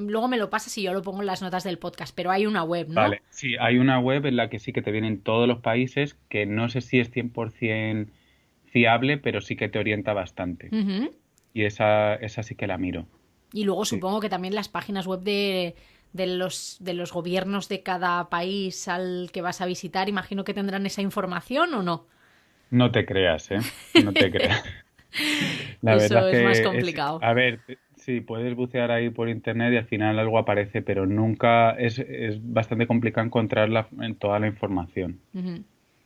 luego me lo pasas y yo lo pongo en las notas del podcast, pero hay una web, ¿no? Vale, sí, hay una web en la que sí que te vienen todos los países, que no sé si es 100% fiable, pero sí que te orienta bastante. Ujú. Y esa sí que la miro. Y luego Sí. supongo que también las páginas web de los gobiernos de cada país al que vas a visitar, imagino que tendrán esa información o no. No te creas, ¿eh? No te creas. La verdad Eso es es más que complicado. a ver, sí, puedes bucear ahí por internet y al final algo aparece, pero nunca es bastante complicado encontrar en toda la información. Ujú.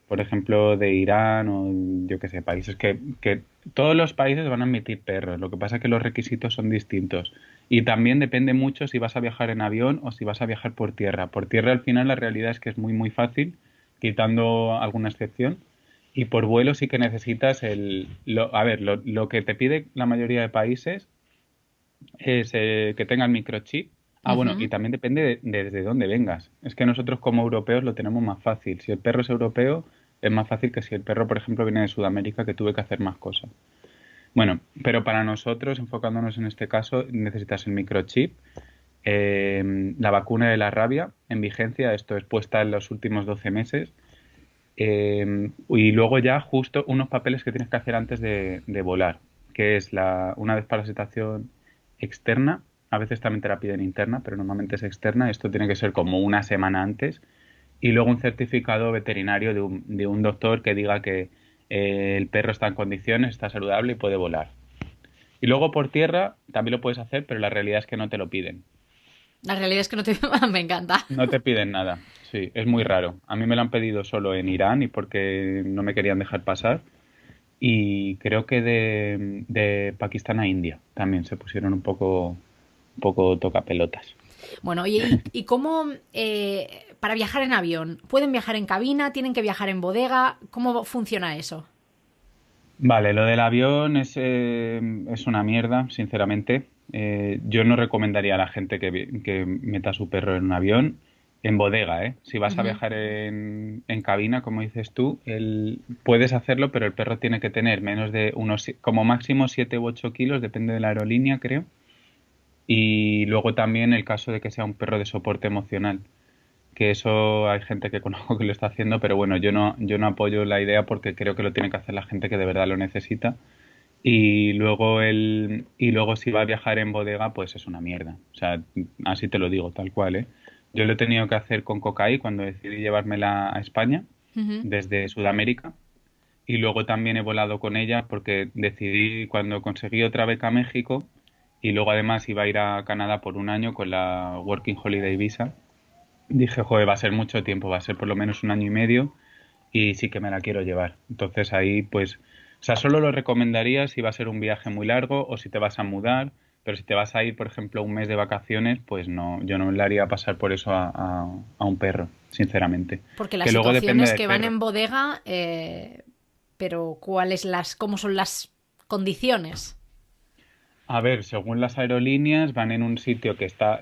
Por ejemplo, de Irán o yo qué sé, países que todos los países van a emitir perros. Lo que pasa es que los requisitos son distintos. Y también depende mucho si vas a viajar en avión o si vas a viajar por tierra. Por tierra al final la realidad es que es muy muy fácil, quitando alguna excepción. Y por vuelo sí que necesitas a ver, lo que te pide la mayoría de países es que tenga el microchip. Ah, bueno, y Ujú. también depende desde dónde vengas. Es que nosotros como europeos lo tenemos más fácil. Si el perro es europeo, es más fácil que si el perro, por ejemplo, viene de Sudamérica, que tuve que hacer más cosas. Bueno, pero para nosotros, enfocándonos en este caso, necesitas el microchip, la vacuna de la rabia en vigencia, esto es puesta en los últimos 12 meses, y luego ya justo unos papeles que tienes que hacer antes de volar, que es una desparasitación externa, a veces también te la piden interna, pero normalmente es externa, esto tiene que ser como una semana antes, y luego un certificado veterinario de un doctor que diga que el perro está en condiciones, está saludable y puede volar. Y luego por tierra también lo puedes hacer, pero la realidad es que no te lo piden. La realidad es que no te... Me encanta. No te piden nada. Sí, es muy raro. A mí me lo han pedido solo en Irán y porque no me querían dejar pasar. Y creo que de Pakistán a India también se pusieron un poco tocapelotas. Bueno, oye, ¿y cómo para viajar en avión? ¿Pueden viajar en cabina? ¿Tienen que viajar en bodega? ¿Cómo funciona eso? Vale, lo del avión es una mierda, sinceramente. Yo no recomendaría a la gente que meta a su perro en un avión. En bodega, ¿eh? Si vas a Ujú. viajar en cabina, como dices tú, puedes hacerlo, pero el perro tiene que tener menos de como máximo 7 u 8 kilos, depende de la aerolínea, creo. Y luego también el caso de que sea un perro de soporte emocional, que eso hay gente que conozco que lo está haciendo, pero bueno, yo no apoyo la idea porque creo que lo tiene que hacer la gente que de verdad lo necesita. Y luego si va a viajar en bodega, pues es una mierda. O sea, así te lo digo, tal cual, ¿eh? Yo lo he tenido que hacer con Cocaí cuando decidí llevármela a España Ujú. desde Sudamérica. Y luego también he volado con ella porque decidí cuando conseguí otra beca a México y luego además iba a ir a Canadá por un año con la Working Holiday Visa. Dije, joder, va a ser mucho tiempo, va a ser por lo menos un año y medio y sí que me la quiero llevar. Entonces ahí, pues, o sea, solo lo recomendaría si va a ser un viaje muy largo o si te vas a mudar, pero si te vas a ir, por ejemplo, un mes de vacaciones, pues no, yo no le haría pasar por eso a un perro, sinceramente. Porque la Que luego situación depende es del que van perro. en bodega, pero ¿cómo son las condiciones? A ver, según las aerolíneas, van en un sitio que está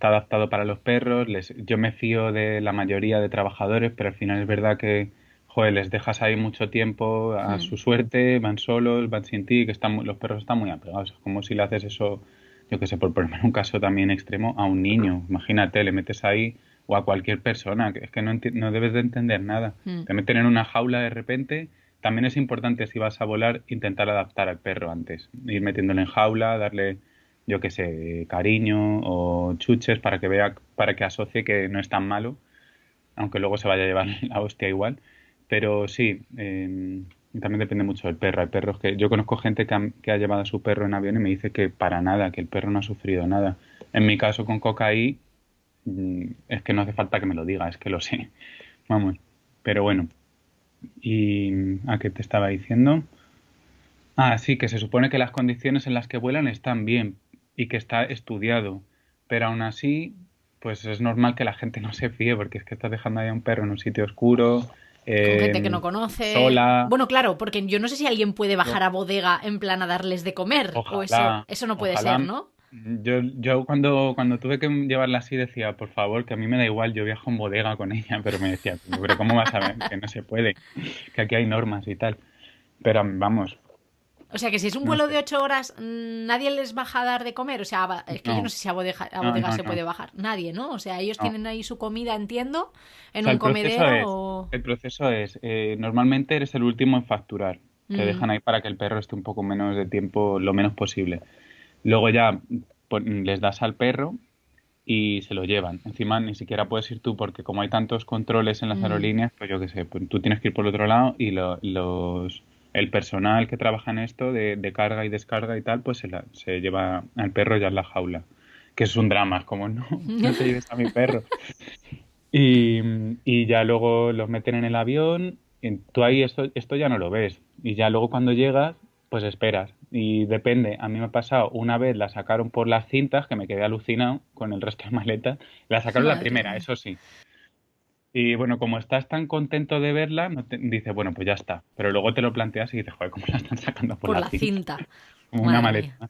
adaptado para los perros. Yo me fío de la mayoría de trabajadores, pero al final es verdad que, joder, les dejas ahí mucho tiempo a Mm. su suerte, van solos, van sin ti, que los perros están muy apegados. Es como si le haces eso, yo que sé, por ponerme un caso también extremo, a un niño. Imagínate, le metes ahí o a cualquier persona, que es que no debes de entender nada. Mm. Te meten en una jaula de repente. También es importante si vas a volar intentar adaptar al perro antes, ir metiéndolo en jaula, darle, yo qué sé, cariño o chuches para que vea, para que asocie que no es tan malo, aunque luego se vaya a llevar la hostia igual. Pero sí, también depende mucho del perro. Hay perros que yo conozco gente que ha llevado a su perro en avión y me dice que para nada, que el perro no ha sufrido nada. En mi caso con Cocaí, es que no hace falta que me lo diga, es que lo sé. Vamos. Pero bueno. ¿Y a qué te estaba diciendo? Ah, sí, que se supone que las condiciones en las que vuelan están bien y que está estudiado, pero aún así, pues es normal que la gente no se fíe porque es que estás dejando ahí a un perro en un sitio oscuro, Con gente que no conoce. sola. Bueno, claro, porque yo no sé si alguien puede bajar a bodega en plan a darles de comer, o eso, Ojalá, eso no puede ser, ojalá. ¿no? Yo cuando tuve que llevarla así decía, por favor, que a mí me da igual, yo viajo en bodega con ella, pero me decía, pero ¿cómo vas a ver? Que no se puede, que aquí hay normas y tal. Pero vamos, O sea que si es un no vuelo de sé. 8 horas, nadie les baja a dar de comer. O sea, es que yo no No, sé si a no, bodega no, se no, puede bajar. Nadie, ¿no? O sea, ellos no. tienen ahí su comida, entiendo, O en sea, un el proceso comedero es, o... el proceso es, normalmente eres el último en facturar. Te Mm. dejan ahí para que el perro esté un poco menos de tiempo, lo menos posible. Luego ya les das al perro y se lo llevan. Encima ni siquiera puedes ir tú porque como hay tantos controles en las Mm. aerolíneas, pues yo qué sé, pues tú tienes que ir por el otro lado y el personal que trabaja en esto de carga y descarga y tal, pues se lleva al perro ya en la jaula. Que es un drama, es como no, no te lleves a mi perro. Y, y ya luego los meten en el avión. Y tú ahí esto ya no lo ves. Y ya luego cuando llegas, pues esperas. Y depende. A mí me ha pasado, una vez la sacaron por las cintas, que me quedé alucinado con el resto de maletas. La sacaron la Madre primera, mía. eso sí. Y bueno, como estás tan contento de verla, dices, bueno, pues ya está. Pero luego te lo planteas y dices, joder, ¿cómo la están sacando por Por la la cinta? cinta. Como una Madre mía. maleta.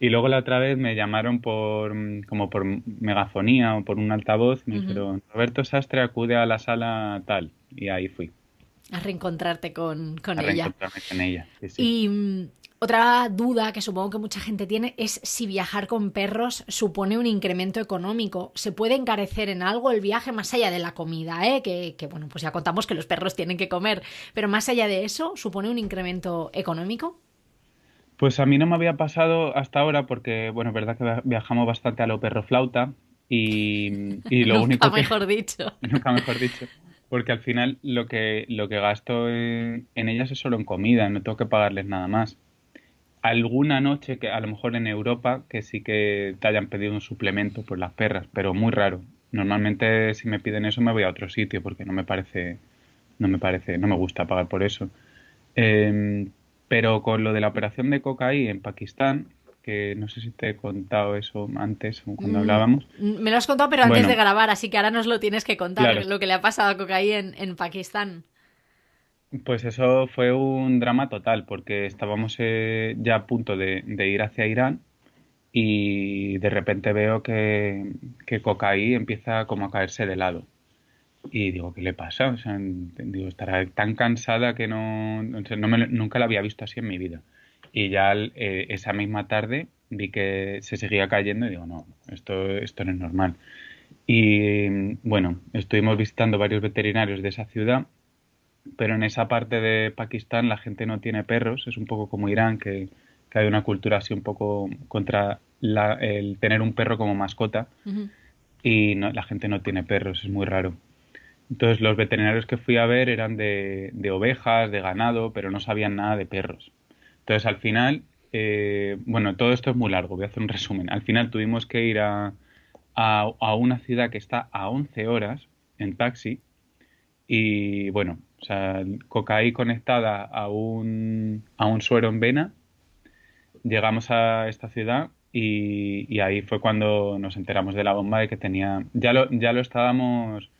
Y luego la otra vez me llamaron como por megafonía o por un altavoz y me Ujú. dijeron, Roberto Sastre acude a la sala tal. Y ahí fui A reencontrarte con a ella. reencontrarme con ella. Sí, sí. Y otra duda que supongo que mucha gente tiene es si viajar con perros supone un incremento económico. ¿Se puede encarecer en algo el viaje más allá de la comida, eh? Bueno, pues ya contamos que los perros tienen que comer, pero más allá de eso, ¿supone un incremento económico? Pues a mí no me había pasado hasta ahora porque, bueno, es verdad que viajamos bastante a lo perro flauta y lo Nunca único que, mejor dicho. nunca mejor dicho, porque al final lo que gasto en ellas es solo en comida, no tengo que pagarles nada más. Alguna noche que a lo mejor en Europa que sí que te hayan pedido un suplemento por las perras, pero muy raro. Normalmente si me piden eso me voy a otro sitio porque no me gusta pagar por eso. Eh, pero con lo de la operación de cocaína en Pakistán, que no sé si te he contado eso antes o cuando Mm, hablábamos. Me lo has contado, pero antes de Bueno, grabar, así que ahora nos lo tienes que contar, claro, lo que le ha pasado a Cocaí en Pakistán. pues eso fue un drama total porque estábamos ya a punto de ir hacia Irán. y de repente veo que Cocaí empieza como a caerse de lado. Y digo, ¿qué le pasa? O sea, digo, estará tan cansada que no, o sea, nunca la había visto así en mi vida. Y ya esa misma tarde vi que se seguía cayendo y digo, no, esto no es normal. Y bueno, estuvimos visitando varios veterinarios de esa ciudad, pero en esa parte de Pakistán la gente no tiene perros, es un poco como Irán, que hay una cultura así un poco contra el tener un perro como mascota Ujú. y la gente no tiene perros, es muy raro. Entonces los veterinarios que fui a ver eran de ovejas, de ganado, pero no sabían nada de perros. Entonces al final, bueno, todo esto es muy largo, voy a hacer un resumen. Al final tuvimos que ir a una ciudad que está a 11 horas en taxi y bueno, o sea, Cocaí conectada a un suero en vena. Llegamos a esta ciudad y ahí fue cuando nos enteramos de la bomba de que tenía, ya lo estábamos,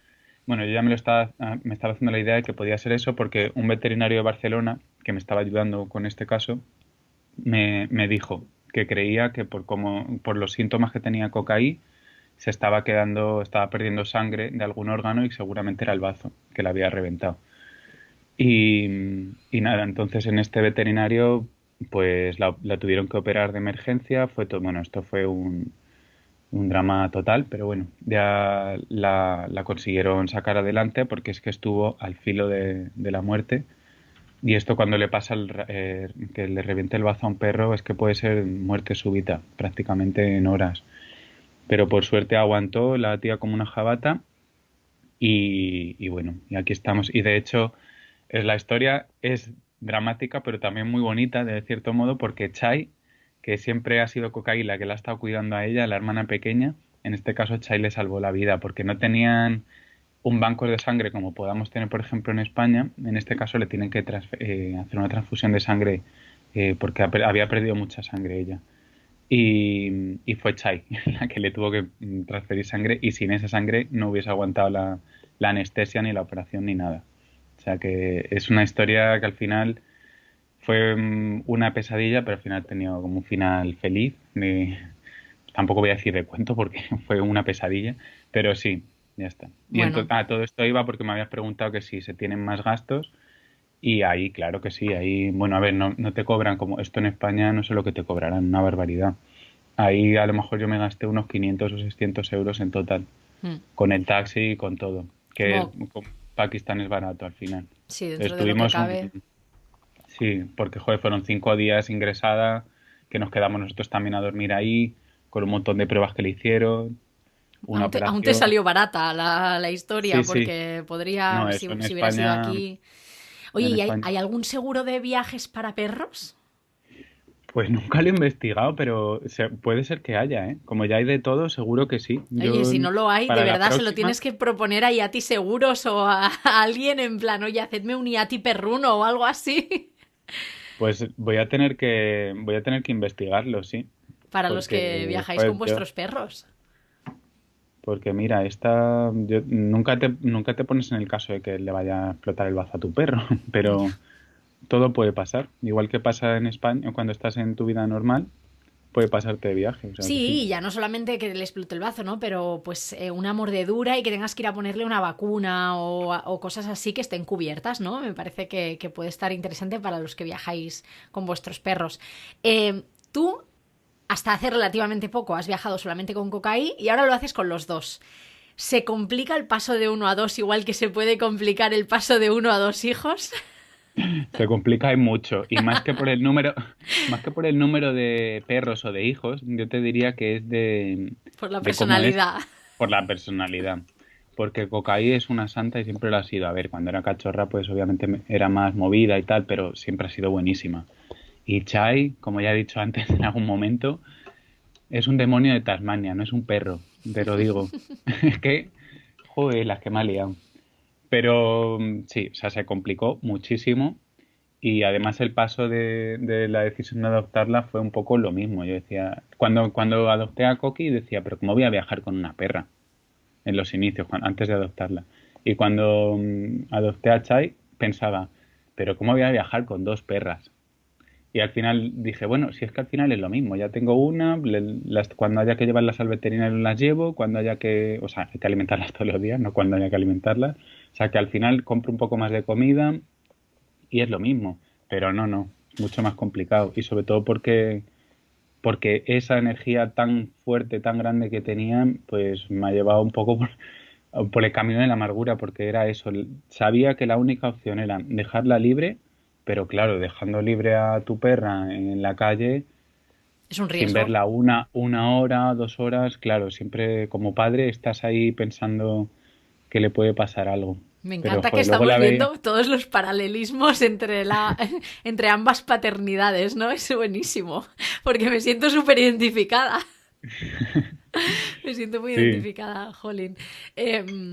bueno, yo ya me estaba haciendo la idea de que podía ser eso porque un veterinario de Barcelona que me estaba ayudando con este caso me dijo que creía que por los síntomas que tenía Cocaí estaba perdiendo sangre de algún órgano y seguramente era el bazo que la había reventado. Y nada, entonces en este veterinario pues la tuvieron que operar de emergencia, fue todo, bueno, esto fue un drama total, pero bueno, ya la consiguieron sacar adelante porque es que estuvo al filo de la muerte. Y esto cuando le pasa que le reviente el bazo a un perro es que puede ser muerte súbita, prácticamente en horas. Pero por suerte aguantó la tía como una jabata y bueno, y aquí estamos. Y de hecho, la historia es dramática, pero también muy bonita, de cierto modo, porque Chai, que siempre ha sido Cocaí la que la ha estado cuidando a ella, la hermana pequeña, en este caso Chai le salvó la vida, porque no tenían un banco de sangre como podamos tener, por ejemplo, en España. En este caso le tienen que hacer una transfusión de sangre porque había perdido mucha sangre ella. Y fue Chai la que le tuvo que transferir sangre y sin esa sangre no hubiese aguantado la anestesia ni la operación ni nada. O sea que es una historia que al final fue una pesadilla, pero al final ha tenido como un final feliz. Tampoco voy a decir de cuento porque fue una pesadilla, pero sí, ya está. Y Bueno, entonces, todo esto iba porque me habías preguntado que si se tienen más gastos y ahí, claro que sí, ahí, bueno, a ver, no te cobran como esto en España, no sé lo que te cobrarán, una barbaridad. Ahí a lo mejor yo me gasté unos 500 o 600 euros en total, mm, con el taxi y con todo, que como, con Pakistán es barato al final. sí, dentro de lo que Estuvimos cabe. sí, porque joder, fueron 5 días ingresada, que nos quedamos nosotros también a dormir ahí, con un montón de pruebas que le hicieron, una Aún te operación. salió barata la historia, Sí, sí, porque podría, no, si, eso en si hubiera sido España, aquí. Oye, en ¿y hay, España. hay algún seguro de viajes para perros? Pues nunca lo he investigado, pero puede ser que haya, ¿eh? Como ya hay de todo, seguro que sí. Oye, Yo, si no lo hay, de para la verdad se lo próxima, tienes que proponer a Yati Seguros o a alguien en plan, oye, hacedme un Yati perruno o algo así. pues voy a tener que investigarlo, sí. Para los que Porque, viajáis con joder, vuestros perros. porque mira, nunca te pones en el caso de que le vaya a explotar el bazo a tu perro, pero todo puede pasar. Igual que pasa en España, cuando estás en tu vida normal, puede pasarte de viaje, o sea que sí. Sí, ya no solamente que le explote el bazo, ¿no? Pero pues una mordedura y que tengas que ir a ponerle una vacuna o cosas así que estén cubiertas, ¿no? Me parece que puede estar interesante para los que viajáis con vuestros perros. Tú, hasta hace relativamente poco, has viajado solamente con Cocaí y ahora lo haces con los dos. ¿Se complica el paso de uno a dos igual que se puede complicar el paso de uno a dos hijos? Se complica y mucho. Y más que por el número, más que por el número de perros o de hijos, yo te diría que es Por la de cómo es personalidad. por la personalidad. Porque Cocaí es una santa y siempre lo ha sido. A ver, cuando era cachorra, pues obviamente era más movida y tal, pero siempre ha sido buenísima. Y Chai, como ya he dicho antes en algún momento, es un demonio de Tasmania, no es un perro, te lo digo. Es que, joder, las que me ha liado. Pero sí, o sea, se complicó muchísimo y además el paso de la decisión de adoptarla fue un poco lo mismo. Yo decía, cuando adopté a Coqui decía, pero ¿cómo voy a viajar con una perra? En los inicios, antes de adoptarla. Y cuando adopté a Chai pensaba, pero ¿cómo voy a viajar con dos perras? Y al final dije, bueno, si es que al final es lo mismo, ya tengo una, cuando haya que llevarlas al veterinario las llevo, cuando haya que, o sea, hay que alimentarlas todos los días, no cuando haya que alimentarlas. O sea, que al final compro un poco más de comida y es lo mismo, pero no, es mucho más complicado. Y sobre todo porque esa energía tan fuerte, tan grande que tenían, pues me ha llevado un poco por el camino de la amargura, porque era eso. Sabía que la única opción era dejarla libre, pero claro, dejando libre a tu perra en la calle, Es un sin riesgo. verla una hora, 2 horas, claro, siempre como padre estás ahí pensando que le puede pasar algo. Me Pero, encanta que joder, luego estamos la veía. viendo todos los paralelismos entre entre ambas paternidades, ¿no? Es buenísimo, porque me siento súper identificada. Me siento muy Sí, identificada, Jolín.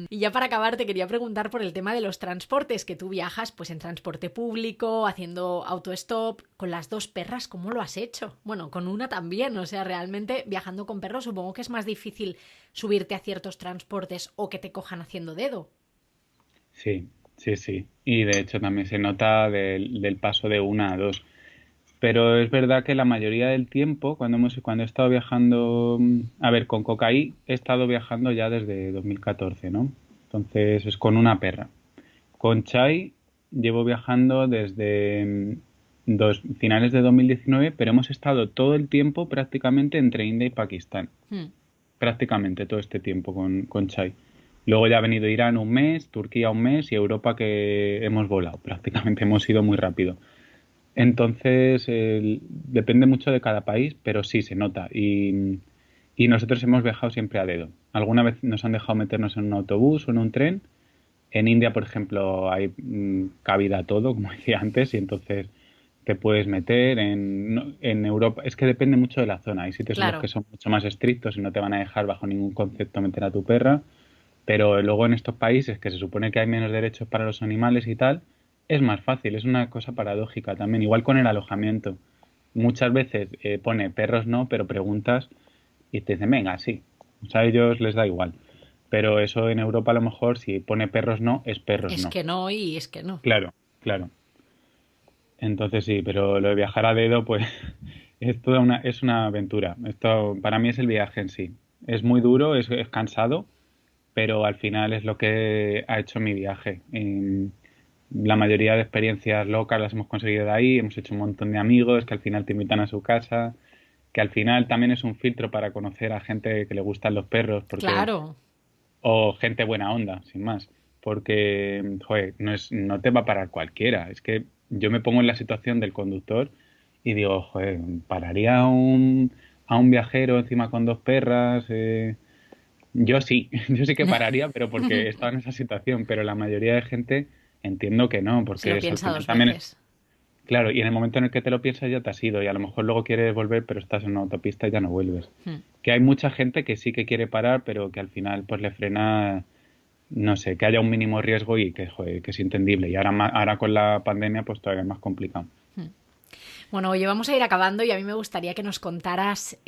Y ya para acabar, te quería preguntar por el tema de los transportes, que tú viajas pues en transporte público, haciendo autostop, con las dos perras, ¿cómo lo has hecho? Bueno, con una también, o sea, realmente viajando con perros supongo que es más difícil subirte a ciertos transportes o que te cojan haciendo dedo. sí. Y de hecho también se nota del paso de una a dos. Pero es verdad que la mayoría del tiempo, cuando he estado viajando, a ver, con Cocaí he estado viajando ya desde 2014, ¿no? Entonces es con una perra. Con Chai llevo viajando desde finales de 2019, pero hemos estado todo el tiempo prácticamente entre India y Pakistán. Hmm. Prácticamente todo este tiempo con Chai. Luego ya ha venido Irán un mes, Turquía un mes y Europa que hemos volado. Prácticamente hemos ido muy rápido. Entonces, depende mucho de cada país, pero sí se nota. Y nosotros hemos viajado siempre a dedo. Alguna vez nos han dejado meternos en un autobús o en un tren. En India, por ejemplo, hay cabida a todo, como decía antes, y entonces te puedes meter. En Europa, es que depende mucho de la zona. Hay sitios en los que Claro. son mucho más estrictos y no te van a dejar bajo ningún concepto meter a tu perra. Pero luego en estos países que se supone que hay menos derechos para los animales y tal, es más fácil, es una cosa paradójica también. Igual con el alojamiento. Muchas veces pone perros no, pero preguntas y te dicen, venga, sí. O sea, a ellos les da igual. Pero eso en Europa a lo mejor si pone perros no, es perros Es no. que no y es que no. Claro, claro. Entonces sí, pero lo de viajar a dedo, pues es una aventura. Esto para mí es el viaje en sí. Es muy duro, es cansado, pero al final es lo que ha hecho mi viaje. La mayoría de experiencias locas las hemos conseguido de ahí, hemos hecho un montón de amigos que al final te invitan a su casa, que al final también es un filtro para conocer a gente que le gustan los perros, porque Claro. o gente buena onda, sin más, porque joder, no te va a parar cualquiera. Es que yo me pongo en la situación del conductor y digo, joder, pararía a un viajero encima con dos perras. Yo sí, yo sí que pararía, pero porque he estado en esa situación, pero la mayoría de gente entiendo que no, Se porque lo eso al piensa final dos también es, veces. claro, y en el momento en el que te lo piensas ya te has ido y a lo mejor luego quieres volver, pero estás en una autopista y ya no vuelves. Hmm. Que hay mucha gente que sí que quiere parar, pero que al final pues le frena, no sé, que haya un mínimo riesgo y que, joder, que es entendible. Y ahora, ahora con la pandemia pues todavía es más complicado. Bueno, oye, vamos a ir acabando y a mí me gustaría que nos contaras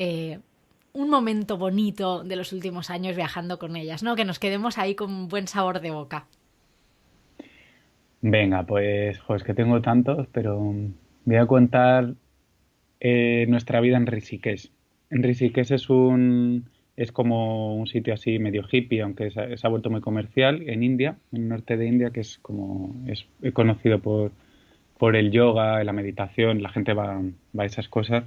un momento bonito de los últimos años viajando con ellas, ¿no? Que nos quedemos ahí con un buen sabor de boca. Venga, pues, joder, es que tengo tantos, pero voy a contar nuestra vida en Rishikesh. En Rishikesh es como un sitio así medio hippie, aunque se ha vuelto muy comercial en India, en el norte de India, que es como es conocido por el yoga, la meditación, la gente va a esas cosas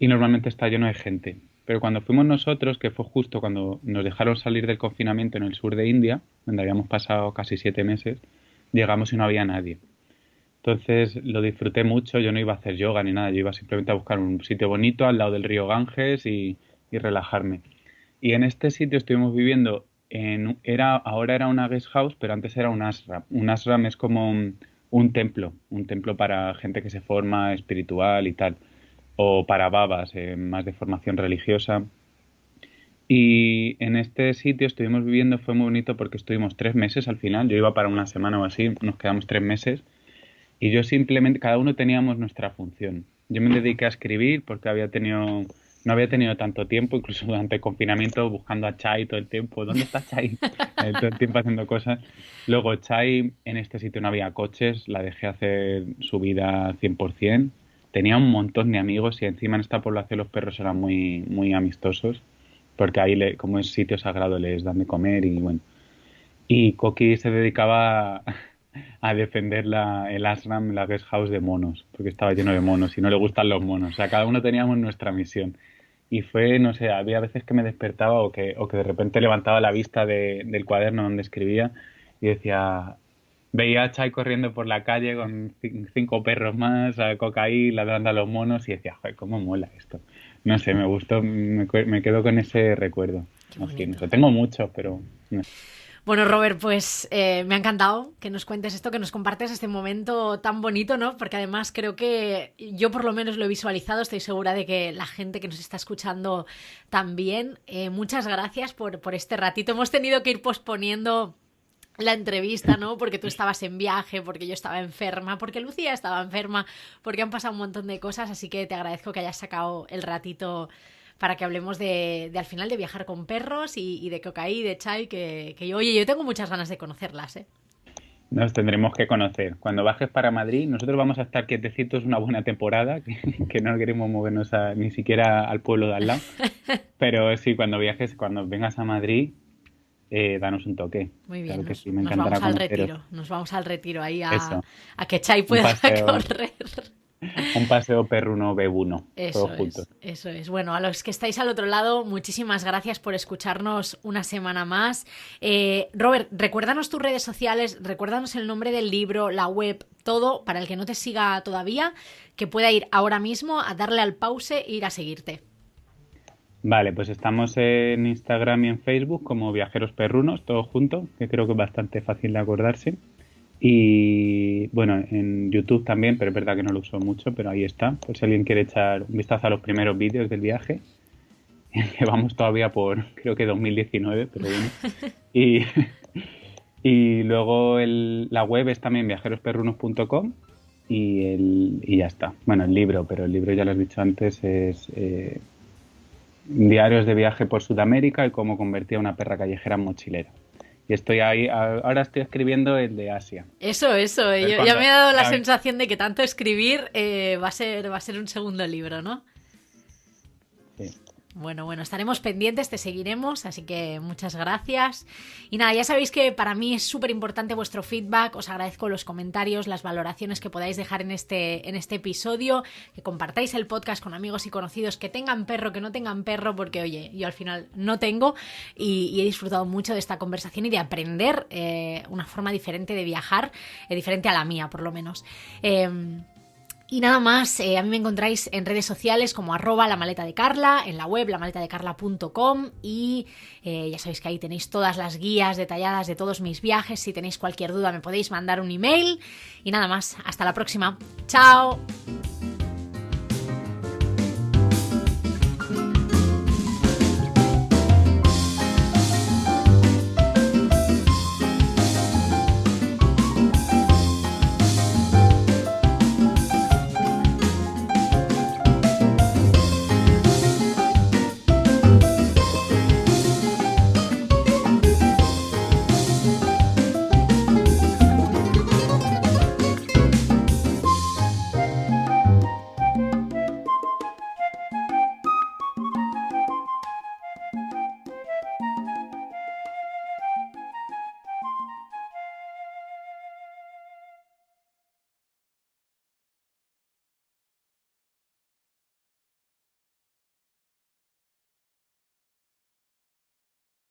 y normalmente está lleno de gente. Pero cuando fuimos nosotros, que fue justo cuando nos dejaron salir del confinamiento en el sur de India, donde habíamos pasado casi 7 meses, llegamos y no había nadie. Entonces lo disfruté mucho, yo no iba a hacer yoga ni nada, yo iba simplemente a buscar un sitio bonito al lado del río Ganges y relajarme. Y en este sitio estuvimos viviendo ahora era una guest house, pero antes era un ashram. Un ashram es como un templo para gente que se forma espiritual y tal, o para babas, más de formación religiosa. Y en este sitio estuvimos viviendo, fue muy bonito porque estuvimos 3 meses al final, yo iba para una semana o así, nos quedamos 3 meses y yo simplemente, cada uno teníamos nuestra función. Yo me dediqué a escribir porque no había tenido tanto tiempo, incluso durante el confinamiento, buscando a Chai todo el tiempo. ¿Dónde está Chai? Todo el tiempo haciendo cosas. Luego, Chai, en este sitio no había coches, la dejé hacer su vida 100%. tenía un montón de amigos y encima en esta población los perros eran muy, muy amistosos, porque ahí, como es sitio sagrado, les dan de comer y bueno. Y Coqui se dedicaba a defender el ashram, la guest house de monos, porque estaba lleno de monos y no le gustan los monos. O sea, cada uno teníamos nuestra misión. Y fue, no sé, había veces que me despertaba o que de repente levantaba la vista del cuaderno donde escribía y decía, veía a Chai corriendo por la calle con 5 perros más, a Cocaí ladrando a los monos y decía, joder, cómo mola esto. No sé, me gustó, me quedo con ese recuerdo. Qué Así, no bonito. sé, tengo muchos, pero no sé. Bueno, Robert, pues me ha encantado que nos cuentes esto, que nos compartes este momento tan bonito, ¿no? Porque además creo que yo por lo menos lo he visualizado, estoy segura de que la gente que nos está escuchando también. Muchas gracias por este ratito. Hemos tenido que ir posponiendo la entrevista, ¿no? Porque tú estabas en viaje, porque yo estaba enferma, porque Lucía estaba enferma, porque han pasado un montón de cosas, así que te agradezco que hayas sacado el ratito para que hablemos de al final de viajar con perros y de Cocaí, de Chai, oye, yo tengo muchas ganas de conocerlas, ¿eh? Nos tendremos que conocer. Cuando bajes para Madrid, nosotros vamos a estar quietecitos una buena temporada, que no queremos movernos ni siquiera al pueblo de al lado. Pero sí, cuando viajes, cuando vengas a Madrid, danos un toque. Muy bien, Claro que nos, sí, me nos encantará vamos al conoceros. retiro, nos vamos al retiro ahí Eso, a que Chai un pueda paseo, correr. un paseo perruno B1, todos Eso juntos. es, eso es. Bueno, a los que estáis al otro lado, muchísimas gracias por escucharnos una semana más. Robert, recuérdanos tus redes sociales, recuérdanos el nombre del libro, la web, todo, para el que no te siga todavía, que pueda ir ahora mismo a darle al pause e ir a seguirte. Vale, pues estamos en Instagram y en Facebook como Viajeros Perrunos, todos juntos, que creo que es bastante fácil de acordarse. Y bueno, en YouTube también, pero es verdad que no lo uso mucho, pero ahí está. Por si alguien quiere echar un vistazo a los primeros vídeos del viaje, que vamos todavía por, creo que 2019, pero bueno. Y, y luego la web es también viajerosperrunos.com y ya está. Bueno, el libro, pero el libro ya lo has dicho antes, es Diarios de viaje por Sudamérica y cómo convertí a una perra callejera en mochilera. Y estoy ahí, ahora estoy escribiendo el de Asia. Eso. Yo, ya me ha dado la sensación de que tanto escribir va a ser un segundo libro, ¿no? Sí. Bueno, estaremos pendientes, te seguiremos, así que muchas gracias. Y nada, ya sabéis que para mí es súper importante vuestro feedback, os agradezco los comentarios, las valoraciones que podáis dejar en este episodio, que compartáis el podcast con amigos y conocidos que tengan perro, que no tengan perro, porque oye, yo al final no tengo y he disfrutado mucho de esta conversación y de aprender una forma diferente de viajar, diferente a la mía por lo menos. Y nada más, a mí me encontráis en redes sociales como @lamaletadecarla, en la web lamaletadecarla.com y ya sabéis que ahí tenéis todas las guías detalladas de todos mis viajes. Si tenéis cualquier duda me podéis mandar un email y nada más, hasta la próxima. ¡Chao!